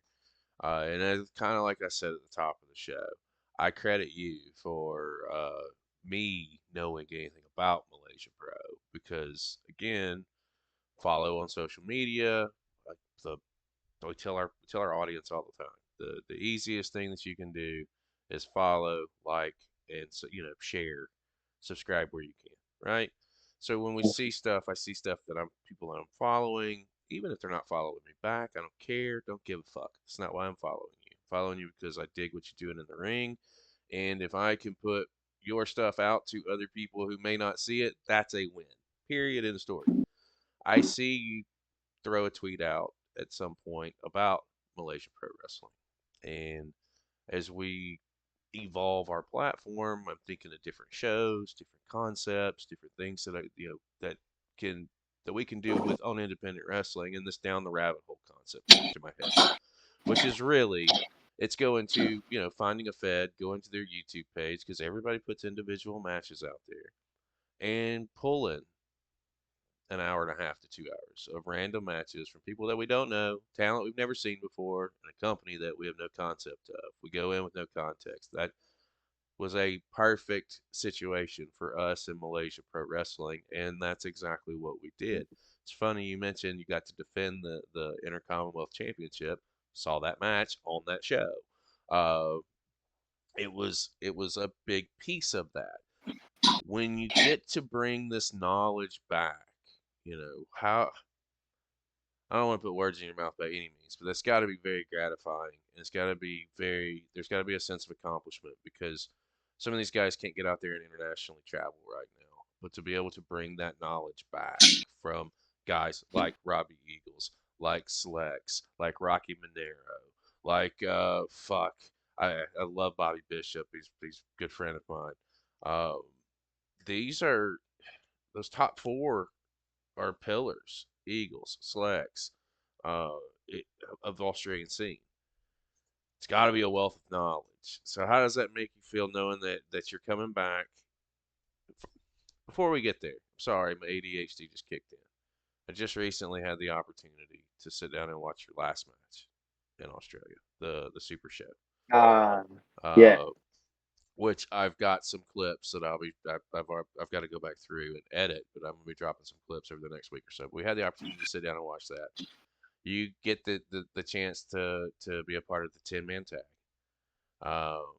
And it's kind of like I said at the top of the show, I credit you for me knowing anything about Malaysia Pro because, again, follow on social media. Like the we tell our audience all the time. The easiest thing that you can do is follow, like, and so share, subscribe where you can, right? So when we see stuff, I see stuff that I'm people that I'm following, even if they're not following me back, I don't care, don't give a fuck. It's not why I'm following you. I'm following you because I dig what you're doing in the ring, and if I can put your stuff out to other people who may not see it, that's a win. Period. In the story. I see you throw a tweet out at some point about Malaysia Pro Wrestling. And as we evolve our platform, I'm thinking of different shows, different concepts, different things that can that we can do with on independent wrestling. And this down the rabbit hole concept came to my head, which is really it's going to finding a Fed, going to their YouTube page because everybody puts individual matches out there and pulling an hour and a half to 2 hours of random matches from people that we don't know, talent we've never seen before, and a company that we have no concept of. We go in with no context. That was a perfect situation for us in Malaysia Pro Wrestling, and that's exactly what we did. It's funny you mentioned you got to defend the Intercommonwealth Championship. Saw that match on that show. Uh, it was a big piece of that. When you get to bring this knowledge back, how I don't want to put words in your mouth by any means, but that's got to be very gratifying. And there's got to be a sense of accomplishment because some of these guys can't get out there and internationally travel right now. But to be able to bring that knowledge back from guys like Robbie Eagles, like Slex, like Rocky Monero, like fuck, I love Bobby Bishop. He's a good friend of mine. Um, these are those top four are pillars, eagles, selects, uh, it, of the Australian scene. It's got to be a wealth of knowledge. So how does that make you feel knowing that you're coming back? Before we get there, sorry, my ADHD just kicked in. I just recently had the opportunity to sit down and watch your last match in Australia, the Super Show. Uh, yeah. Uh, which I've got some clips that I've got to go back through and edit, but I'm gonna be dropping some clips over the next week or so. But we had the opportunity to sit down and watch that. You get the chance to be a part of the 10-man tag.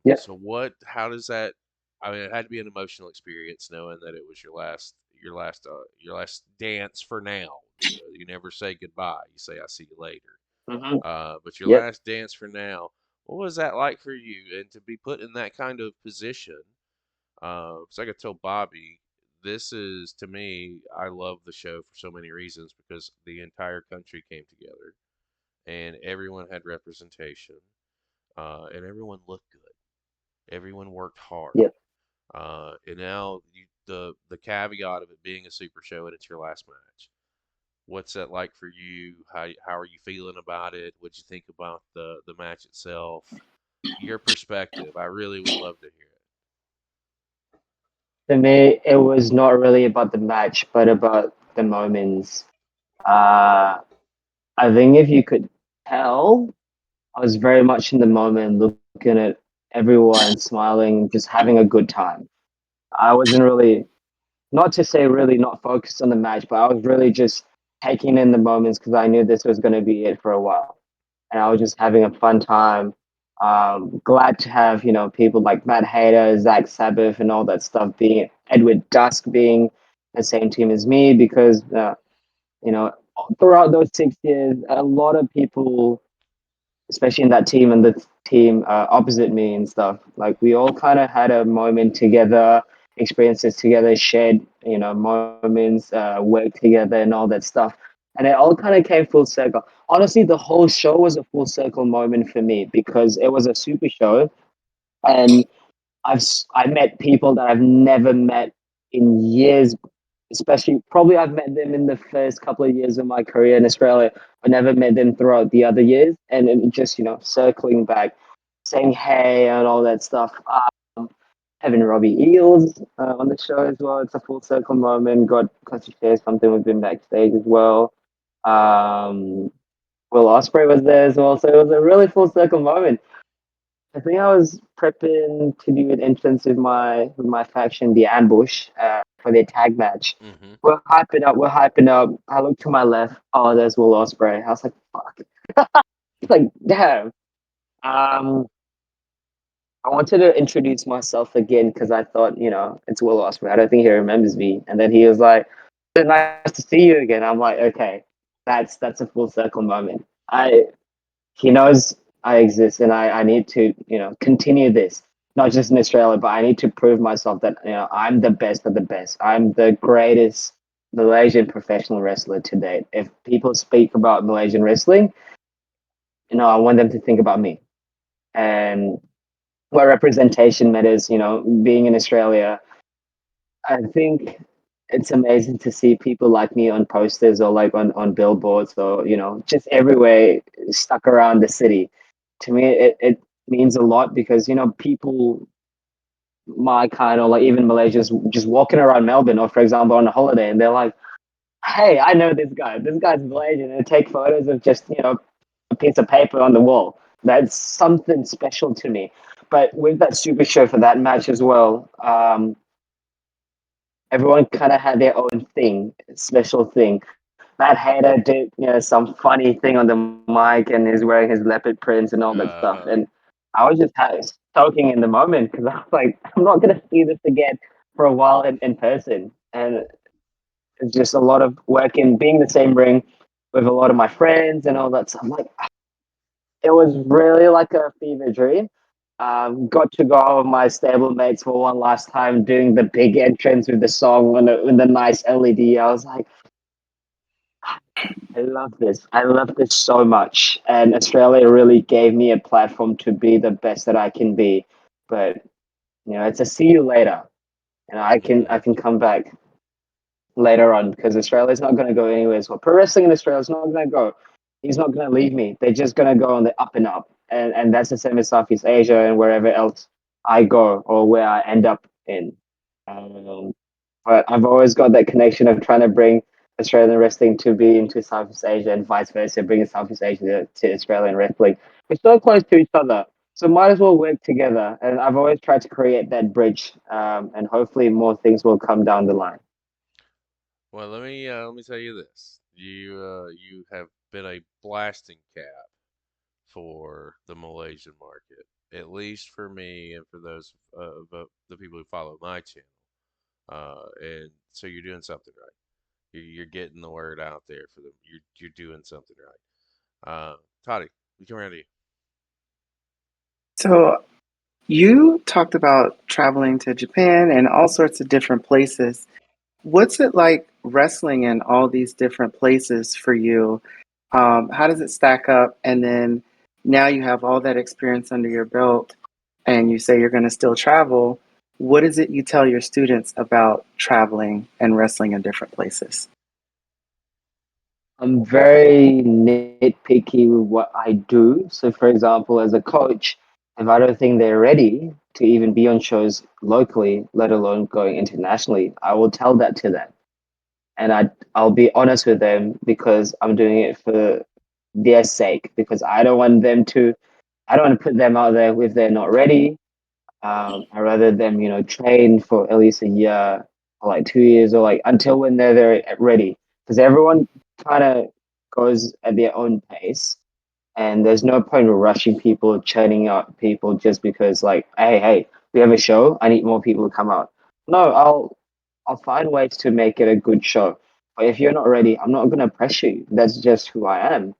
Yeah. So what? How does that? I mean, it had to be an emotional experience knowing that it was your last dance for now. You never say goodbye. You say I'll see you later. Hmm. But your Yep. last dance for now. What was that like for you? And to be put in that kind of position, so I could tell Bobby, this is to me, I love the show for so many reasons because the entire country came together and everyone had representation, and everyone looked good. Everyone worked hard. Yep. And now the caveat of it being a super show and it's your last match. What's that like for you? How are you feeling about it? What'd you think about the match itself? Your perspective. I really would love to hear For me, it was not really about the match, but about the moments. Uh, I think if you could tell, I was very much in the moment, looking at everyone smiling, just having a good time. I wasn't really, not to say really not focused on the match, but I was really just taking in the moments because I knew this was going to be it for a while. And I was just having a fun time. Glad to have, people like Matt Hayter, Zach Sabbath, and all that stuff being, Edward Dusk being the same team as me because, you know, throughout those 6 years, a lot of people, especially in that team and the team opposite me and stuff. Like we all kind of had a moment together, experiences together, shared moments, work together, and all that stuff. And it all kind of came full circle. Honestly, the whole show was a full circle moment for me because it was a super show, and I met people that I've never met in years, especially probably I've met them in the first couple of years of my career in Australia. I never met them throughout the other years, and just circling back, saying hey and all that stuff. Having Robbie Eels on the show as well. It's a full circle moment. Got to share something with him backstage as well. Um, Will Ospreay was there as well, so it was a really full circle moment. I think I was prepping to do an entrance with my faction, the Ambush, for their tag match. it. Hmm. We're hyping up. We're hyping up. I look to my left. Oh, there's Will Ospreay. I was like, fuck. It's like, damn. Um, I wanted to introduce myself again because I thought, it's Will Ospreay. I don't think he remembers me. And then he was like, "It's nice to see you again." I'm like, okay, that's a full circle moment. He knows I exist and I need to, continue this, not just in Australia, but I need to prove myself that, I'm the best of the best. I'm the greatest Malaysian professional wrestler to date. If people speak about Malaysian wrestling, I want them to think about me and what representation matters, being in Australia. I think it's amazing to see people like me on posters or like on billboards or, just everywhere stuck around the city. To me, it means a lot because, people my kind or like even Malaysians just walking around Melbourne or, for example, on a holiday and they're like, hey, I know this guy. This guy's Malaysian. And take photos of just, a piece of paper on the wall. That's something special to me. But with that super show for that match as well, everyone kind of had their own thing, special thing. Matt Hader did, some funny thing on the mic and he's wearing his leopard prints and all that stuff. Uh, And I was just soaking in the moment because I was like, I'm not going to see this again for a while in person. And it's just a lot of work in being in the same ring with a lot of my friends and all that. So I'm like, it was really like a fever dream. Got to go out with my stable mates for one last time doing the big entrance with the song with the nice LED. I was like, I love this. I love this so much. And Australia really gave me a platform to be the best that I can be. But, it's a see you later. and I can come back later on because Australia's not going to go anywhere. So pro wrestling in Australia is not going to go. He's not going to leave me. They're just going to go on the up and up, and that's the same in Southeast Asia and wherever else I go or where I end up in. Um, but I've always got that connection of trying to bring Australian wrestling to be into Southeast Asia and vice versa, bringing Southeast Asia to Australian wrestling. We're so close to each other, so might as well work together. And I've always tried to create that bridge, and hopefully more things will come down the line. Well, let me tell you this. You have been a blasting cap for the Malaysian market, at least for me and for those of the people who follow my channel. And so you're doing something right. You're getting the word out there for them. You're doing something right. Toddy, we come around to you. So you talked about traveling to Japan and all sorts of different places. What's it like wrestling in all these different places for you? How does it stack up? And then now you have all that experience under your belt and you say you're going to still travel. What is it you tell your students about traveling and wrestling in different places? I'm very nitpicky with what I do. So, for example, as a coach, if I don't think they're ready to even be on shows locally, let alone going internationally, I will tell that to them. And I'll be honest with them because I'm doing it for their sake, because I don't want to put them out there if they're not ready. I rather them, train for at least a year or like 2 years or like until when they're ready. Because everyone kind of goes at their own pace, and there's no point in rushing people, churning out people just because like, hey, we have a show. I need more people to come out. No, I'll find ways to make it a good show. But if you're not ready, I'm not gonna pressure you. That's just who I am.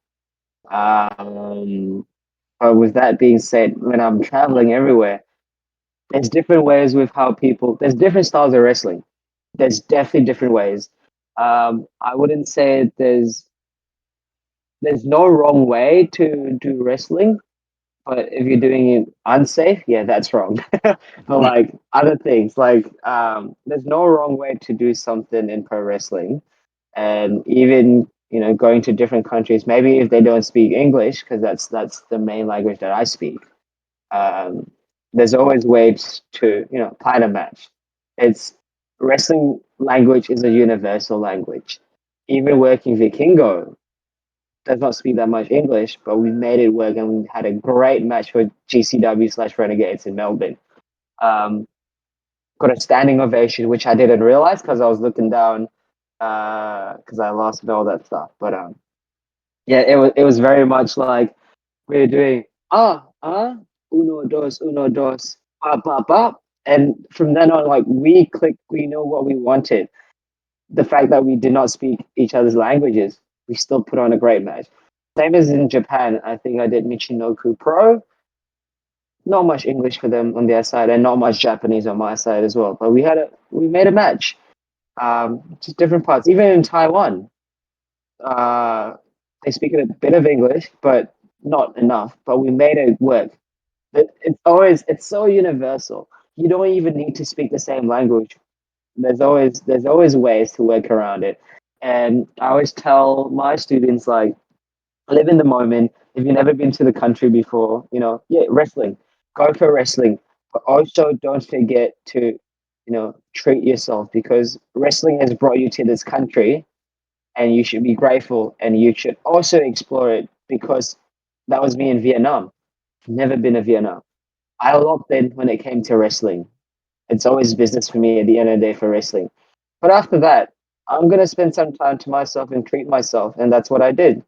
Um, but with that being said, when I'm traveling everywhere, there's different ways with how people. There's different styles of wrestling. There's definitely different ways. I wouldn't say there's no wrong way to do wrestling, but if you're doing it unsafe, yeah, that's wrong. But like other things, like there's no wrong way to do something in pro wrestling, and even going to different countries, maybe if they don't speak English, because that's the main language that I speak. um, there's always ways to plan a match. It's Wrestling language is a universal language. Even working Vikingo does not speak that much English, but we made it work and we had a great match for GCW/Renegades in Melbourne. Um, got a standing ovation, which I didn't realize because I was looking down because I lost and all that stuff. But yeah, it was very much like we were doing uno dos pop pop pop, and from then on, like we clicked, we know what we wanted. The fact that we did not speak each other's languages, we still put on a great match. Same as in Japan, I think I did Michinoku Pro. Not much English for them on their side, and not much Japanese on my side as well. But we made a match. Just different parts. Even in Taiwan, uh, they speak a bit of English, but not enough. But we made it work. It's so universal. You don't even need to speak the same language. There's always ways to work around it. And I always tell my students like, live in the moment. If you've never been to the country before, yeah, wrestling, go for wrestling. But also don't forget to, treat yourself, because wrestling has brought you to this country, and you should be grateful, and you should also explore it, because that was me in Vietnam. Never been to Vietnam. I locked in when it came to wrestling. It's always business for me at the end of the day for wrestling. But after that, I'm gonna spend some time to myself and treat myself, and that's what I did.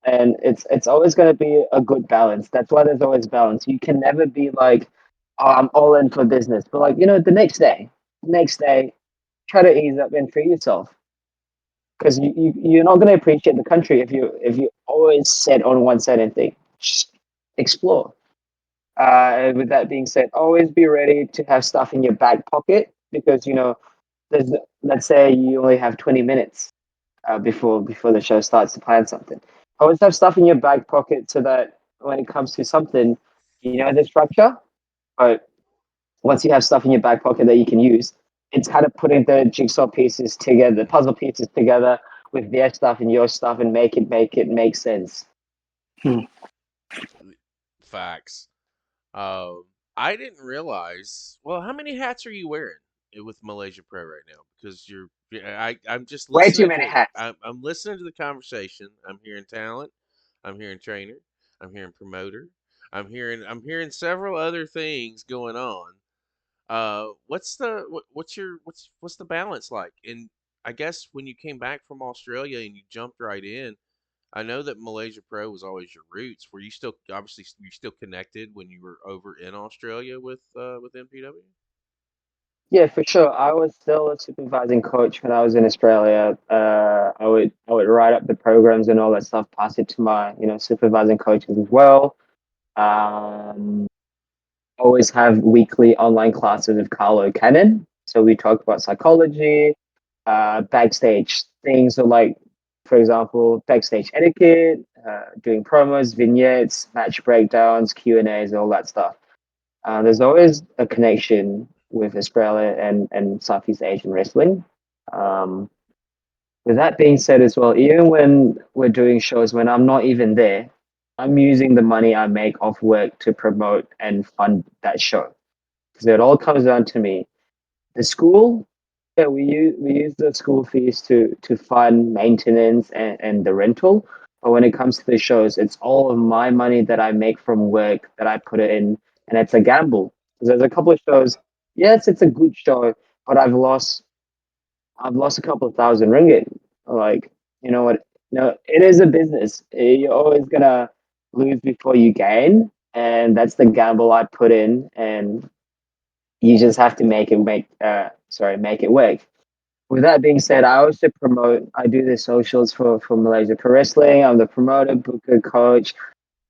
And it's always gonna be a good balance. That's why there's always balance. You can never be like, oh, I'm all in for business, but like the next day, try to ease up and treat yourself, because you're not gonna appreciate the country if you always set on one certain thing. Just explore. And with that being said, always be ready to have stuff in your back pocket, because there's let's say you only have 20 minutes before the show starts to plan something. Always have stuff in your back pocket so that when it comes to something, you know the structure. But once you have stuff in your back pocket that you can use, it's kind of putting the jigsaw pieces together, the puzzle pieces together with their stuff and your stuff, and make it make sense. Hmm. Facts. Um, I didn't realize. Well, how many hats are you wearing with Malaysia Pro right now? Because I'm just Way too listening many to. hats. I'm listening to the conversation. I'm hearing talent. I'm hearing trainer. I'm hearing promoter. I'm hearing several other things going on. What's the balance like? And I guess when you came back from Australia and you jumped right in, I know that Malaysia Pro was always your roots. Were you still obviously you still connected when you were over in Australia with MPW? Yeah, for sure. I was still a supervising coach when I was in Australia. I would write up the programs and all that stuff, pass it to my supervising coaches as well. Um, Always have weekly online classes with Carlo Cannon. So we talk about psychology, backstage things, so like, for example, backstage etiquette, doing promos, vignettes, match breakdowns, Q&As, all that stuff. There's always a connection with Australia and Southeast Asian wrestling. Um, with that being said, as well, even when we're doing shows, when I'm not even there, I'm using the money I make off work to promote and fund that show. Because it all comes down to me. The school, yeah, we use the school fees to fund maintenance and the rental. But when it comes to the shows, it's all of my money that I make from work that I put it in, and it's a gamble. 'Cause there's a couple of shows. Yes, it's a good show, but I've lost a couple of thousand ringgit. Like, you know what? No, it is a business. You're always gonna lose before you gain, and that's the gamble I put in. And you just have to make it work. With that being said, I also promote. I do the socials for Malaysia Pro Wrestling. I'm the promoter, booker, coach.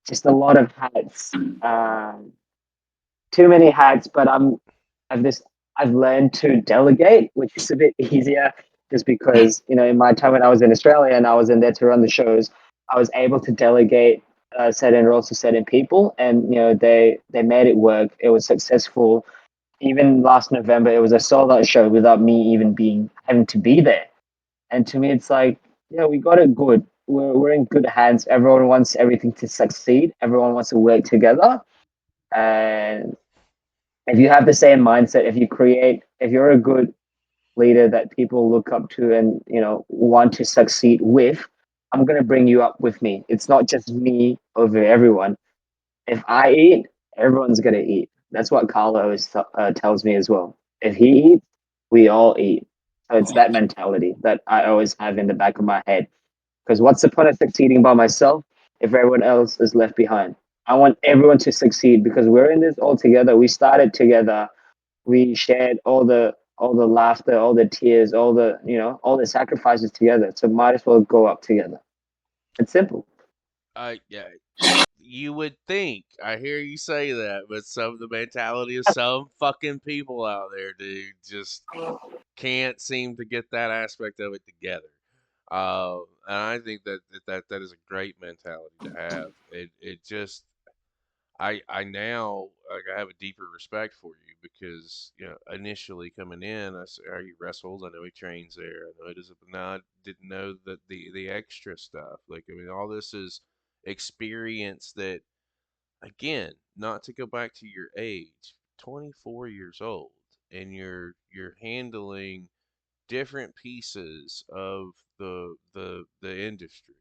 Just a lot of hats. Too many hats, but I've this I've learned to delegate, which is a bit easier just because, in my time when I was in Australia and I was in there to run the shows, I was able to delegate certain roles to certain people, and they made it work. It was successful. Even last November, it was a sold out show without me even being having to be there. And to me, it's like, yeah, we got it good. We're in good hands. Everyone wants everything to succeed. Everyone wants to work together. And if you have the same mindset, if you're a good leader that people look up to and want to succeed with, I'm gonna bring you up with me. It's not just me over everyone. If I eat, everyone's gonna eat. That's what Carlo always tells me as well. If he eats, we all eat. So it's that mentality that I always have in the back of my head. Because what's the point of succeeding by myself if everyone else is left behind? I want everyone to succeed because we're in this all together. We started together. We shared all the laughter, all the tears, all the sacrifices together. So might as well go up together. It's simple. Yeah, you would think. I hear you say that, but the mentality of some fucking people out there, dude, just can't seem to get that aspect of it together. And I think that is a great mentality to have. It just I now like I have a deeper respect for you because initially coming in I said, "Are you wrestles?" I know he trains there. I know it is, but now I didn't know that the extra stuff. Like I mean, all this is experience that again, not to go back to your age, 24 years old, and you're handling different pieces of the industry.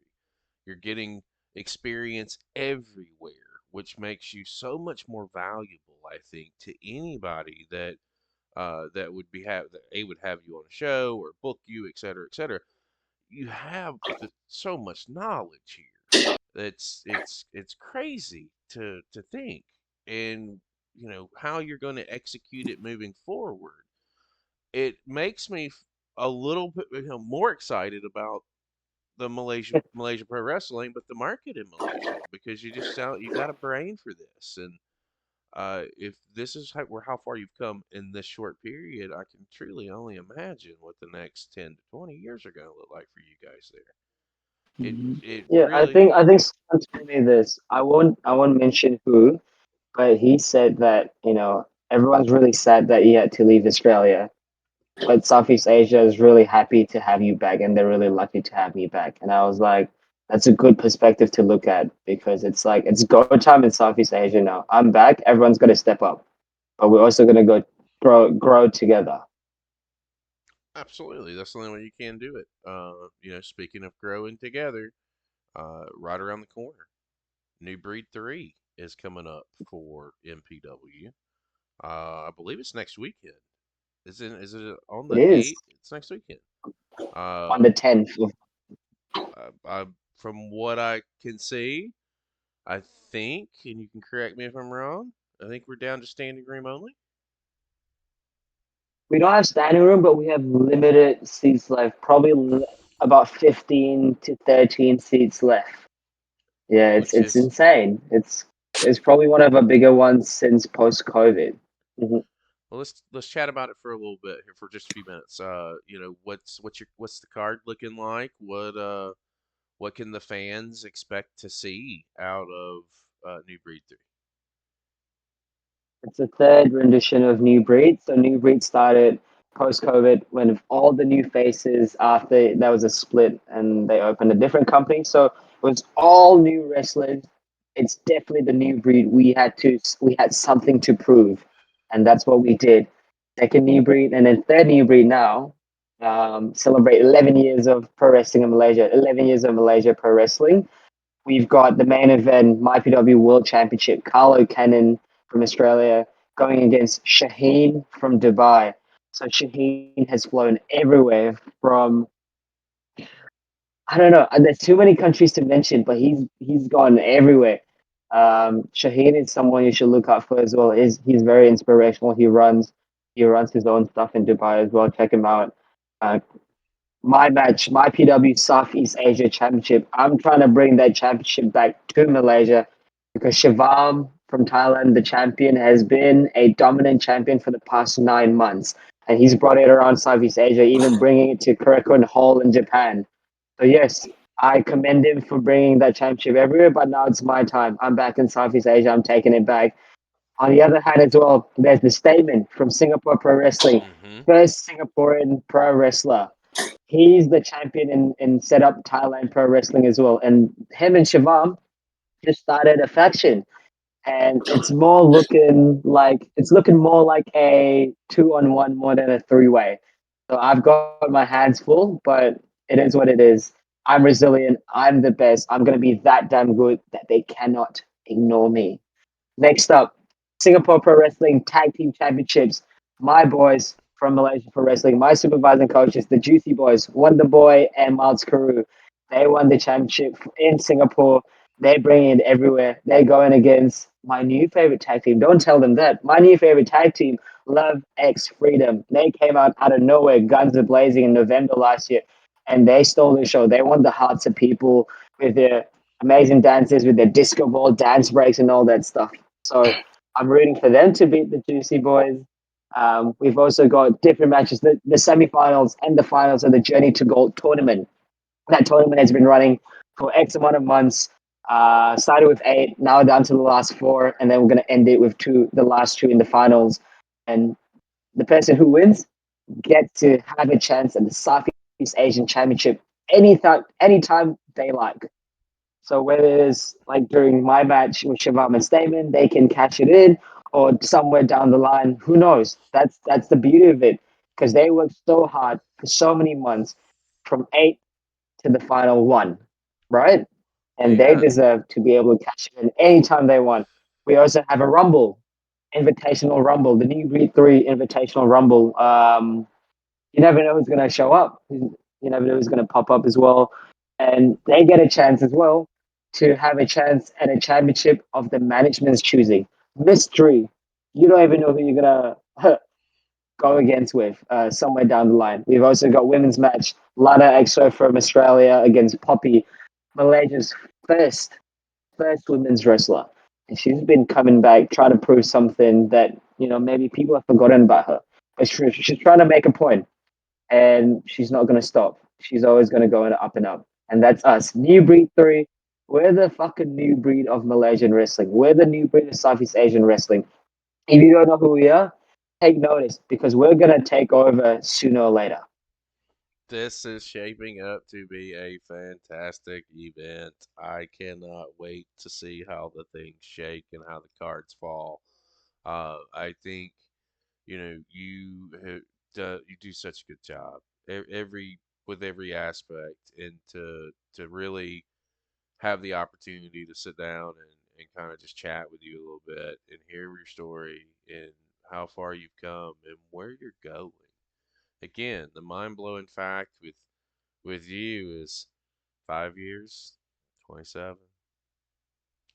You're getting experience everywhere, which makes you so much more valuable, I think, to anybody that would that A would have you on a show or book you, et cetera, et cetera. You have so much knowledge here. It's crazy to think, and how you're going to execute it moving forward. It makes me a little bit more excited about the Malaysia Pro Wrestling, but the market in Malaysia because you got a brain for this, and if this is how far you've come in this short period, I can truly only imagine what the next 10 to 20 years are going to look like for you guys there. It Mhm. it Yeah, I really think I think someone told me this. I won't mention who, but he said that everyone's really sad that he had to leave Australia, but Southeast Asia is really happy to have you back, and they're really lucky to have me back. And I was like, that's a good perspective to look at because it's like it's go time in Southeast Asia now. I'm back. Everyone's got to step up, but we're also going to go grow together. Absolutely, that's the only way you can do it. Speaking of growing together, right around the corner, New Breed 3 is coming up for MPW. I believe it's next weekend. Is it on It the is 8th? It's next weekend. on the Um, 10th. from what I can see, I think, and you can correct me if I'm wrong, I think we're down to standing room only. We don't have standing room, but we have limited seats left. Probably about 15 to 13 seats left. Yeah, it's Which it's is insane. It's probably one of our bigger ones since post COVID. well. Let's chat about it for a little bit here for just a few minutes. What's the card looking like? What can the fans expect to see out of New Breed 3? It's the third rendition of New Breed. So New Breed started post COVID when all the new faces after there was a split and they opened a different company. So it was all new wrestlers. It's definitely the New Breed. We had something to prove, and that's what we did. Second New Breed and then third New Breed now. Celebrate 11 years of pro wrestling in Malaysia. 11 years of Malaysia pro wrestling. We've got the main event, MyPW World Championship, Carlo Cannon from Australia going against Shaheen from Dubai. So Shaheen has flown everywhere from I don't know. There's too many countries to mention, but he's gone everywhere. Shaheen is someone you should look out for as well. He's very inspirational. He runs his own stuff in Dubai as well. Check him out. Uh, my match, my PW Southeast Asia Championship. I'm trying to bring that championship back to Malaysia because Shivam from Thailand, the champion, has been a dominant champion for the past 9 months. And he's brought it around Southeast Asia, even bringing it to Korakuen Hall in Japan. So, yes, I commend him for bringing that championship everywhere, but now it's my time. I'm back in Southeast Asia. I'm taking it back. On the other hand, as well, there's the statement from Singapore Pro Wrestling, Mm-hmm. first Singaporean pro wrestler. He's the champion in set up Thailand Pro Wrestling as well. And him and Shivam just started a faction. And it's looking more like a 2-on-1 more than a three-way. So I've got my hands full, but it is what it is. I'm resilient. I'm the best. I'm gonna be that damn good that they cannot ignore me. Next up, Singapore Pro Wrestling Tag Team Championships. My boys from Malaysia Pro Wrestling, my supervising coaches, the Juicy Boys, Wonder Boy and Miles Carew. They won the championship in Singapore. They bring it everywhere. They're going against my new favorite tag team. Don't tell them that. My new favorite tag team, Love X Freedom. They came out of nowhere, guns are blazing in November last year, and they stole the show. They won the hearts of people with their amazing dances, with their disco ball dance breaks and all that stuff. So I'm rooting for them to beat the Juicy Boys. We've also got different matches, the semifinals and the finals of the Journey to Gold tournament. That tournament has been running for X amount of months. Started with 8, now down to the last 4, and then we're going to end it with the last 2 in the finals. And the person who wins gets to have a chance at the Southeast Asian Championship anytime they like. So whether it's like during my match with Shivam and Stamen, they can catch it in, or somewhere down the line, who knows? That's the beauty of it, because they worked so hard for so many months, from 8 to the final 1, right? And they Yeah. deserve to be able to catch it in anytime they want. We also have a Rumble, Invitational Rumble, the new Breed 3 Invitational Rumble. You never know who's going to show up. You never know who's going to pop up as well. And they get a chance as well to have a chance at a championship of the management's choosing. Mystery. You don't even know who you're going to go against with somewhere down the line. We've also got women's match, Lana EXO from Australia against Poppy, Malaysia's first women's wrestler. And she's been coming back, trying to prove something that, maybe people have forgotten about her. But she's trying to make a point, and she's not going to stop. She's always going to go up and up. And that's us. New Breed 3. We're the fucking new breed of Malaysian wrestling. We're the new breed of Southeast Asian wrestling. If you don't know who we are, take notice because we're gonna take over sooner or later. This is shaping up to be a fantastic event. I cannot wait to see how the things shake and how the cards fall. I think you do such a good job every with every aspect, and to really have the opportunity to sit down and kind of just chat with you a little bit and hear your story and how far you've come and where you're going. Again, the mind-blowing fact with you is 5 years, 27,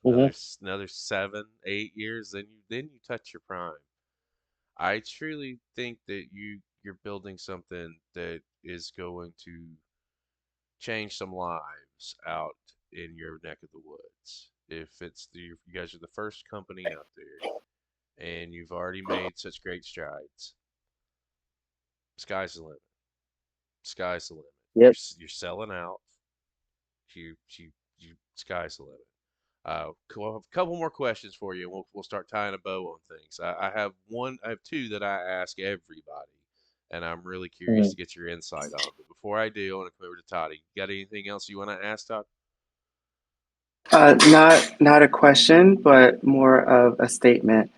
Hmm. another 7, 8 years, then you touch your prime. I truly think that you're building something that is going to change some lives out in your neck of the woods. If you guys are the first company out there and you've already made such great strides, sky's the limit. Sky's the limit. You're Yep. you're selling out. You sky's the limit. Cool. I have a couple more questions for you, and we'll start tying a bow on things. I have two that I ask everybody, and I'm really curious Mhm. to get your insight on. But before I do, I want to come over to Toddy. Got anything else you want to ask, Todd? Not a question, but more of a statement.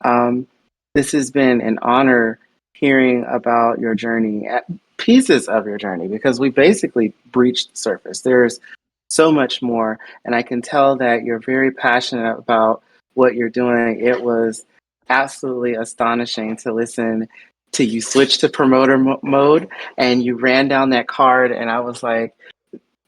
Um, this has been an honor hearing about your journey, pieces of your journey, because we basically breached the surface. There's so much more, and I can tell that you're very passionate about what you're doing. It was absolutely astonishing to listen to you switch to promoter mode, and you ran down that card, and I was like,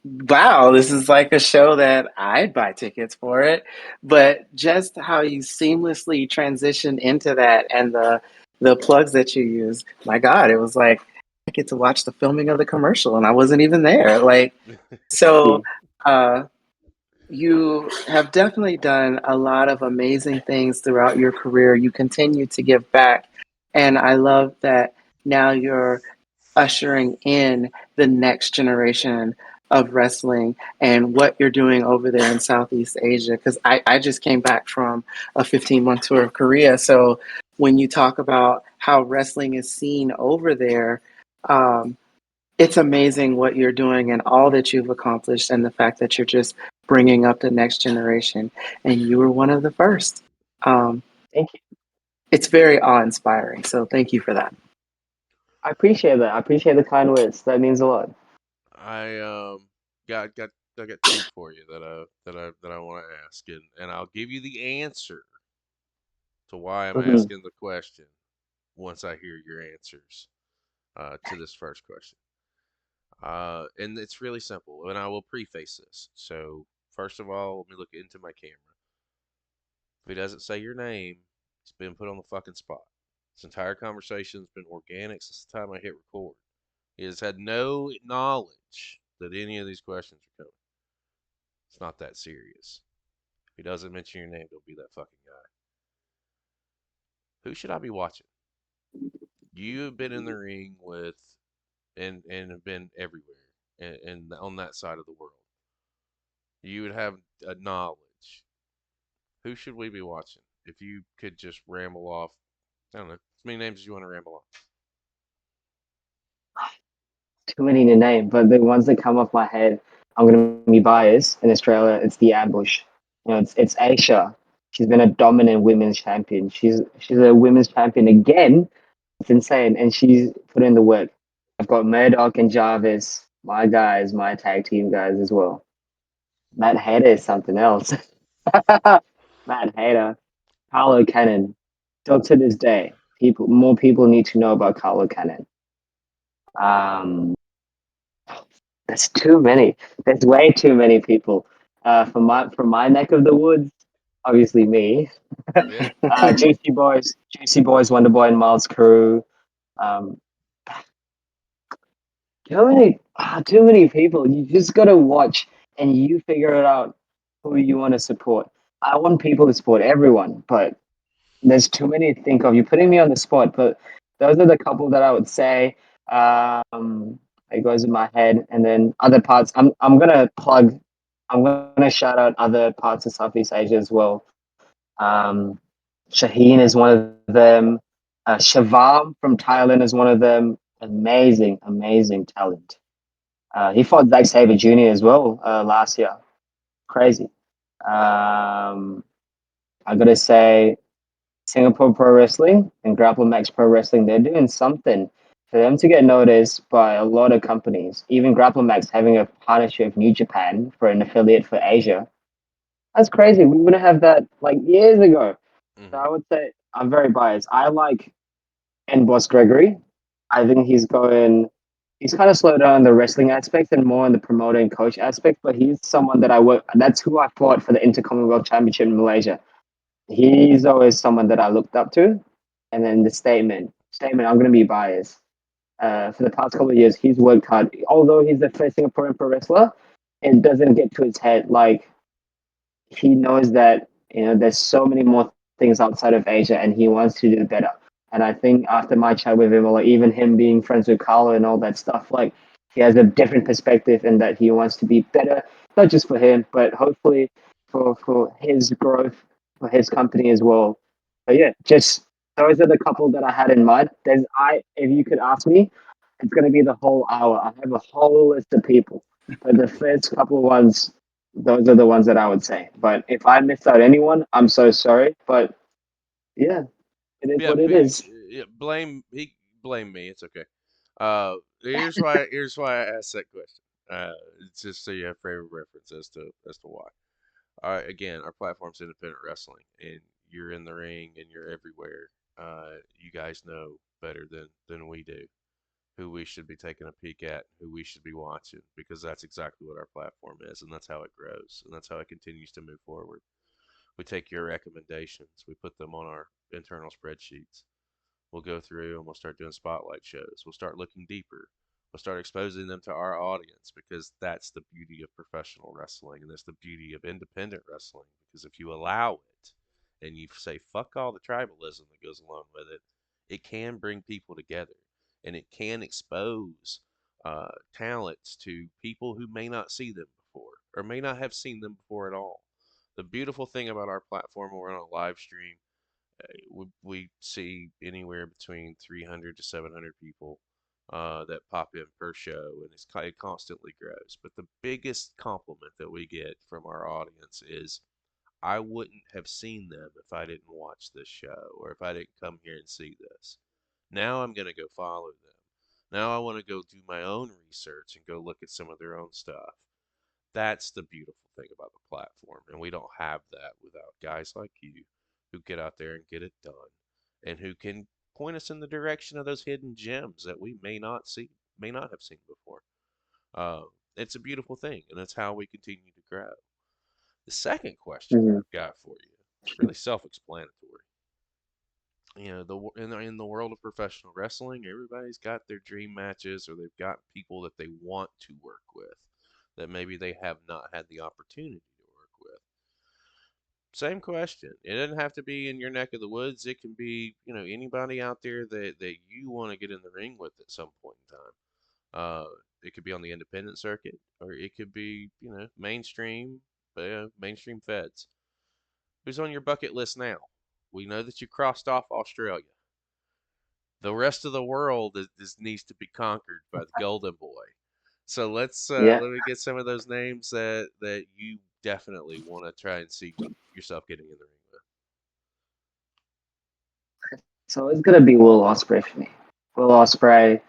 wow, this is like a show that I'd buy tickets for it. But just how you seamlessly transitioned into that and the plugs that you use, my God, it was like I get to watch the filming of the commercial and I wasn't even there. Like so uh you have definitely done a lot of amazing things throughout your career. You continue to give back. And I love that now you're ushering in the next generation of wrestling and what you're doing over there in Southeast Asia. Because I just came back from a 15-month tour of Korea. So when you talk about how wrestling is seen over there, um, it's amazing what you're doing and all that you've accomplished, and the fact that you're just bringing up the next generation. And you were one of the first. Um, Thank you. it's very awe inspiring. So thank you for that. I appreciate that. I appreciate the kind words. That means a lot. I got I got two for you that I want to ask, and I'll give you the answer to why I'm Hmm. asking the question once I hear your answers to this first question. And it's really simple, and I will preface this. So, first of all, let me look into my camera. If he doesn't say your name, he's been put on the fucking spot. This entire conversation's been organic since the time I hit record. He has had no knowledge that any of these questions are coming. It's not that serious. If he doesn't mention your name, don't be that fucking guy. Who should I be watching? You have been in the ring with and have been everywhere and on that side of the world. You would have a knowledge. Who should we be watching? If you could just ramble off, I don't know, as many names as you want to ramble off. Too many to name, but the ones that come off my head, I'm gonna be biased. In Australia, it's the Ambush. It's Aisha. She's been a dominant women's champion. She's a women's champion again. It's insane, and she's put in the work. I've got Murdoch and Jarvis, my guys, my tag team guys as well. Matt Hader is something else. Matt Hader, Carlo Cannon. Still to this day, more people need to know about Carlo Cannon. Um, There's too many. There's way too many people. From my neck of the woods, obviously me. Yeah. Juicy Boys, Wonder Boy, and Miles Crew. Um, too many people. You just gotta watch and you figure it out who you want to support. I want people to support everyone, but there's too many to think of. You're putting me on the spot, but those are the couple that I would say. It goes in my head, and then other parts. I'm gonna plug. I'm gonna shout out other parts of Southeast Asia as well. Um, Shaheen is one of them. Shavam from Thailand is one of them. Amazing, amazing talent. He fought Zack Sabre Jr. as well last year. Crazy. Um, I gotta say, Singapore Pro Wrestling and Grapple Max Pro Wrestling, they're doing something for them to get noticed by a lot of companies. Even Grapple Max having a partnership with New Japan for an affiliate for Asia. That's crazy. We wouldn't have that like years ago. So Hmm. I would say I'm very biased. I like N Boss Gregory. I think he's kind of slowed down the wrestling aspect and more on the promoter and coach aspect, but he's someone that that's who I fought for the Intercommonwealth Championship in Malaysia. He's always someone that I looked up to. And then the statement, I'm going to be biased. For the past couple of years, he's worked hard. Although he's the first Singaporean pro wrestler, it doesn't get to his head. Like, he knows that, there's so many more things outside of Asia and he wants to do better. And I think after my chat with him, or like even him being friends with Carlo and all that stuff, like he has a different perspective in that he wants to be better, not just for him, but hopefully for his growth, for his company as well. But yeah, just those are the couple that I had in mind. If you could ask me, it's gonna be the whole hour. I have a whole list of people. But the first couple of ones, those are the ones that I would say. But if I missed out anyone, I'm so sorry. But yeah, it is Yeah, what it is. yeah, blame me. It's okay. Uh, here's why I asked that question. It's just so you have frame of reference as to why. All right, again, our platform's independent wrestling, and you're in the ring and you're everywhere. You guys know better than we do who we should be taking a peek at, who we should be watching, because that's exactly what our platform is, and that's how it grows, and that's how it continues to move forward. We take your recommendations, we put them on our internal spreadsheets. We'll go through and we'll start doing spotlight shows. We'll start looking deeper. We'll start exposing them to our audience because that's the beauty of professional wrestling and that's the beauty of independent wrestling. Because if you allow it and you say fuck all the tribalism that goes along with it, it can bring people together and it can expose talents to people who may not see them before or may not have seen them before at all. The beautiful thing about our platform, we're on a live stream, we see anywhere between 300 to 700 people that pop in per show, and it constantly grows. But the biggest compliment that we get from our audience is, I wouldn't have seen them if I didn't watch this show or if I didn't come here and see this. Now I'm going to go follow them. Now I want to go do my own research and go look at some of their own stuff. That's the beautiful thing about the platform, and we don't have that without guys like you who get out there and get it done, and who can point us in the direction of those hidden gems that we may not have seen before. Uh, it's a beautiful thing, and that's how we continue to grow. The second question that Mm-hmm. I've got for you, it's really self-explanatory. In the world of professional wrestling, everybody's got their dream matches, or they've got people that they want to work with that maybe they have not had the opportunity to work with. Same question. It doesn't have to be in your neck of the woods. It can be, anybody out there that you want to get in the ring with at some point in time. It could be on the independent circuit, or it could be, mainstream, mainstream feds. Who's on your bucket list now? We know that you crossed off Australia. The rest of the world needs to be conquered by the Golden Boy. So Yeah. let me get some of those names that you definitely want to try and see yourself getting in the ring with. So it's gonna be Will Ospreay for me. Will Ospreay,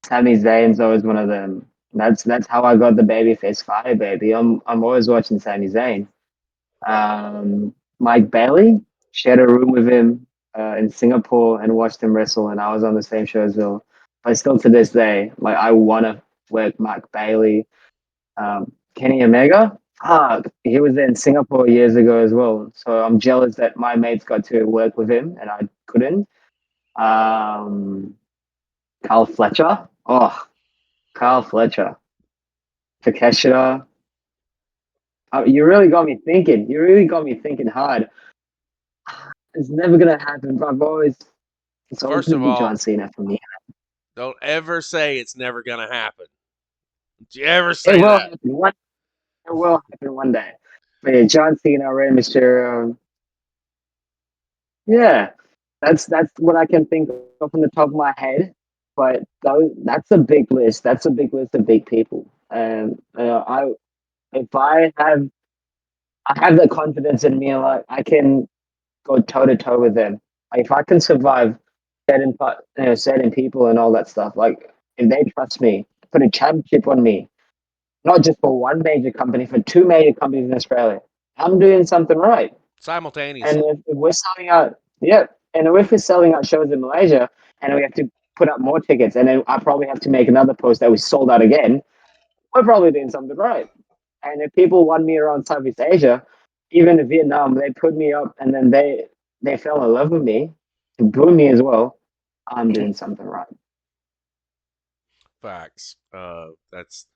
Sami Zayn's always one of them. That's how I got the babyface fire, baby. I'm always watching Sami Zayn. Mike Bailey, shared a room with him in Singapore and watched him wrestle, and I was on the same show as well. But still to this day, like I want to work Mike Bailey. Kenny Omega, he was in Singapore years ago as well. So I'm jealous that my mates got to work with him and I couldn't. Um, Carl Fletcher, Carl Fletcher, Takeshita. You really got me thinking. You really got me thinking hard. It's never gonna happen. It's always First gonna of be all, John Cena for me. don't ever say it's never gonna happen. Don't you ever It say will that. happen one. It will happen one day. But yeah, John Cena, Rey Mysterio. Yeah. That's what I can think of from the top of my head. But that's a big list. That's a big list of big people. And I if I have the confidence in me, like I can go toe to toe with them. Like, if I can survive certain people and all that stuff, like if they trust me, put a championship on me, not just for one major company, for two major companies in Australia, I'm doing something right. And Simultaneously. if we're selling out, yeah, and if we're selling out shows in Malaysia, and we have to put up more tickets, and then I probably have to make another post that we sold out again, we're probably doing something right. And if people want me around Southeast Asia, even in Vietnam, they put me up, and then they fell in love with me, to boo me as well. I'm doing something right. Facts. That's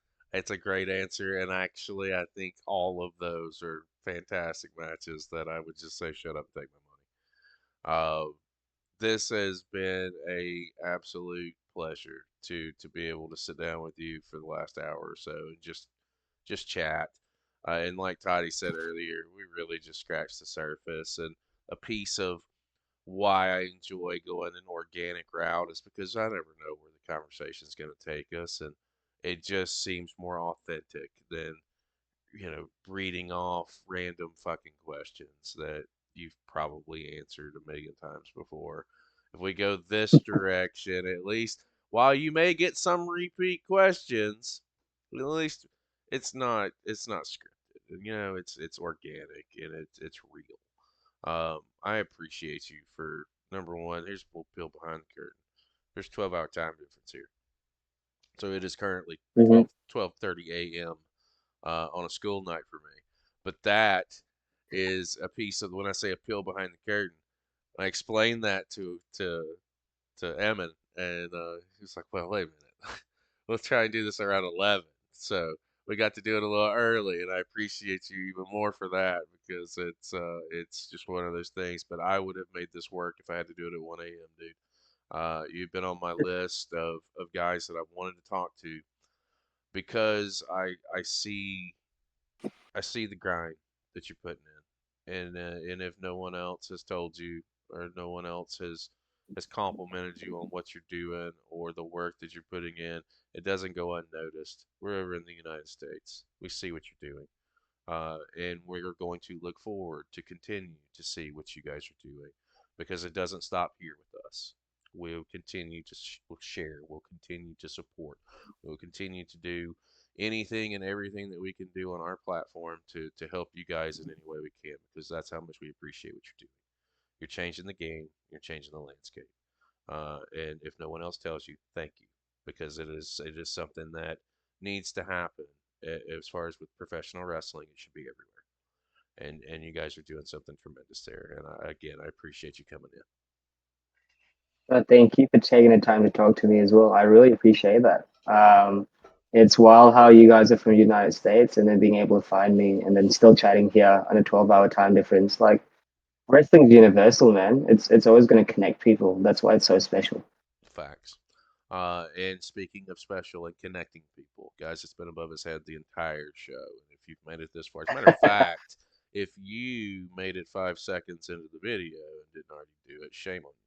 a great answer, and actually, I think all of those are fantastic matches that I would just say, shut up, and take my money. This has been a absolute pleasure to be able to sit down with you for the last hour or so and just chat. And like Toddy said earlier, we really just scratched the surface, and a piece of why I enjoy going an organic route is because I never know where the conversation's going to take us, and it just seems more authentic than reading off random fucking questions that you've probably answered a million times before. If we go this direction, at least while you may get some repeat questions, at least it's not scripted. It's organic and it's real. I appreciate you for number one. Here's a little peel behind the curtain. There's 12-hour time difference here, so it is currently Hmm. 12:30 a.m. On a school night for me. But that is a piece of when I say a peel behind the curtain. I explained that to Emman, and he was like, "Well, wait a minute. Let's try and do this around 11." So we got to do it a little early, and I appreciate you even more for that because it's just one of those things. But I would have made this work if I had to do it at 1 a.m., dude. You've been on my list of guys that I've wanted to talk to because I see the grind that you're putting in, and if no one else has told you, or no one else has complimented you on what you're doing or the work that you're putting in, it doesn't go unnoticed. We're over in the United States. We see what you're doing, and we're going to look forward to continue to see what you guys are doing because it doesn't stop here with us. We'll continue to we'll share. We'll continue to support. We'll continue to do anything and everything that we can do on our platform to help you guys in any way we can because that's how much we appreciate what you're doing. You're changing the game. You're changing the landscape. And if no one else tells you, thank you because it is something that needs to happen as far as with professional wrestling. It should be everywhere. And you guys are doing something tremendous there. And again, I appreciate you coming in. Thank you for taking the time to talk to me as well. I really appreciate that. It's wild how you guys are from the United States and then being able to find me and then still chatting here on a 12-hour time difference. Like, wrestling's universal, man. It's always going to connect people. That's why it's so special. Facts. And speaking of special and connecting people, guys, it's been above his head the entire show. And if you've made it this far, as a matter of fact, if you made it 5 seconds into the video and didn't already do it, shame on you.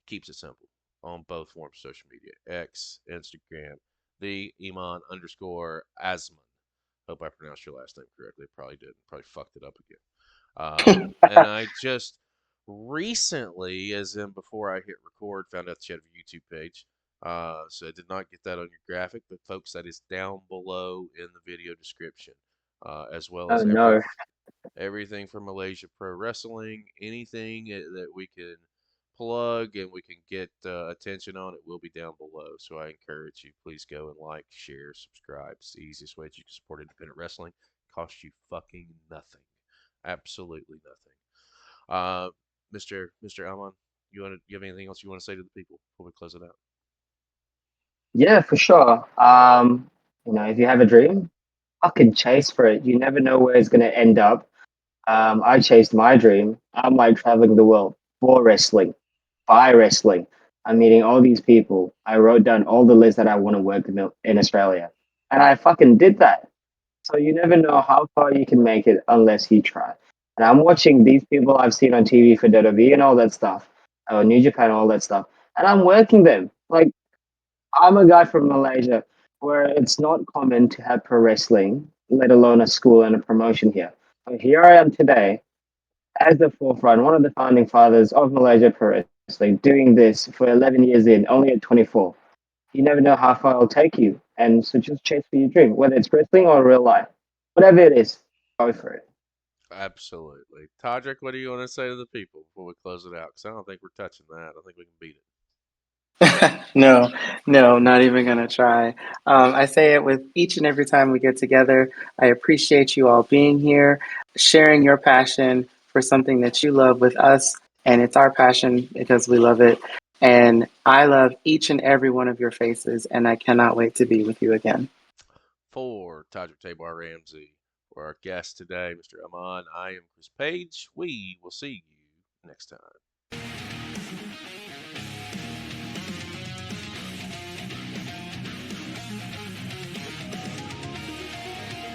Keeps it simple on both forms of social media, X, Instagram, the Emman underscore Azman. Hope I pronounced your last name correctly. Probably didn't. Probably fucked it up again. And I just recently, as in before I hit record, found out that you have a YouTube page. So I did not get that on your graphic, but folks, that is down below in the video description, as well Oh as no. everything from Malaysia Pro Wrestling, anything that we can plug and we can get attention on, it will be down below. So I encourage you, please go and like, share, subscribe. It's the easiest way that you can support independent wrestling. Cost you fucking nothing. Absolutely nothing. Mr. Alman, you have anything else you want to say to the people before we close it out? Yeah, for sure. If you have a dream, fucking chase for it. You never know where it's going to end up. I chased my dream. I'm like traveling the world for wrestling, by wrestling. I'm meeting all these people. I wrote down all the lists that I want to work in Australia. And I fucking did that. So you never know how far you can make it unless you try. And I'm watching these people I've seen on TV for WWE and all that stuff, or New Japan, all that stuff, and I'm working them. Like, I'm a guy from Malaysia where it's not common to have pro wrestling, let alone a school and a promotion here. But here I am today as the forefront, one of the founding fathers of Malaysia Pro Wrestling, doing this for 11 years in, only at 24. You never know how far it'll take you. And so just chase for your dream, whether it's wrestling or real life. Whatever it is, go for it. Absolutely. Todrick, what do you want to say to the people before we close it out? Because I don't think we're touching that. I don't think we can beat it. No, no, not even gonna try. I say it with each and every time we get together. I appreciate you all being here, sharing your passion for something that you love with us, and it's our passion because we love it. And I love each and every one of your faces, and I cannot wait to be with you again. For Todrick Tabar Ramsey, for our guest today, Mr. Amon, I am Chris Page. We will see you next time.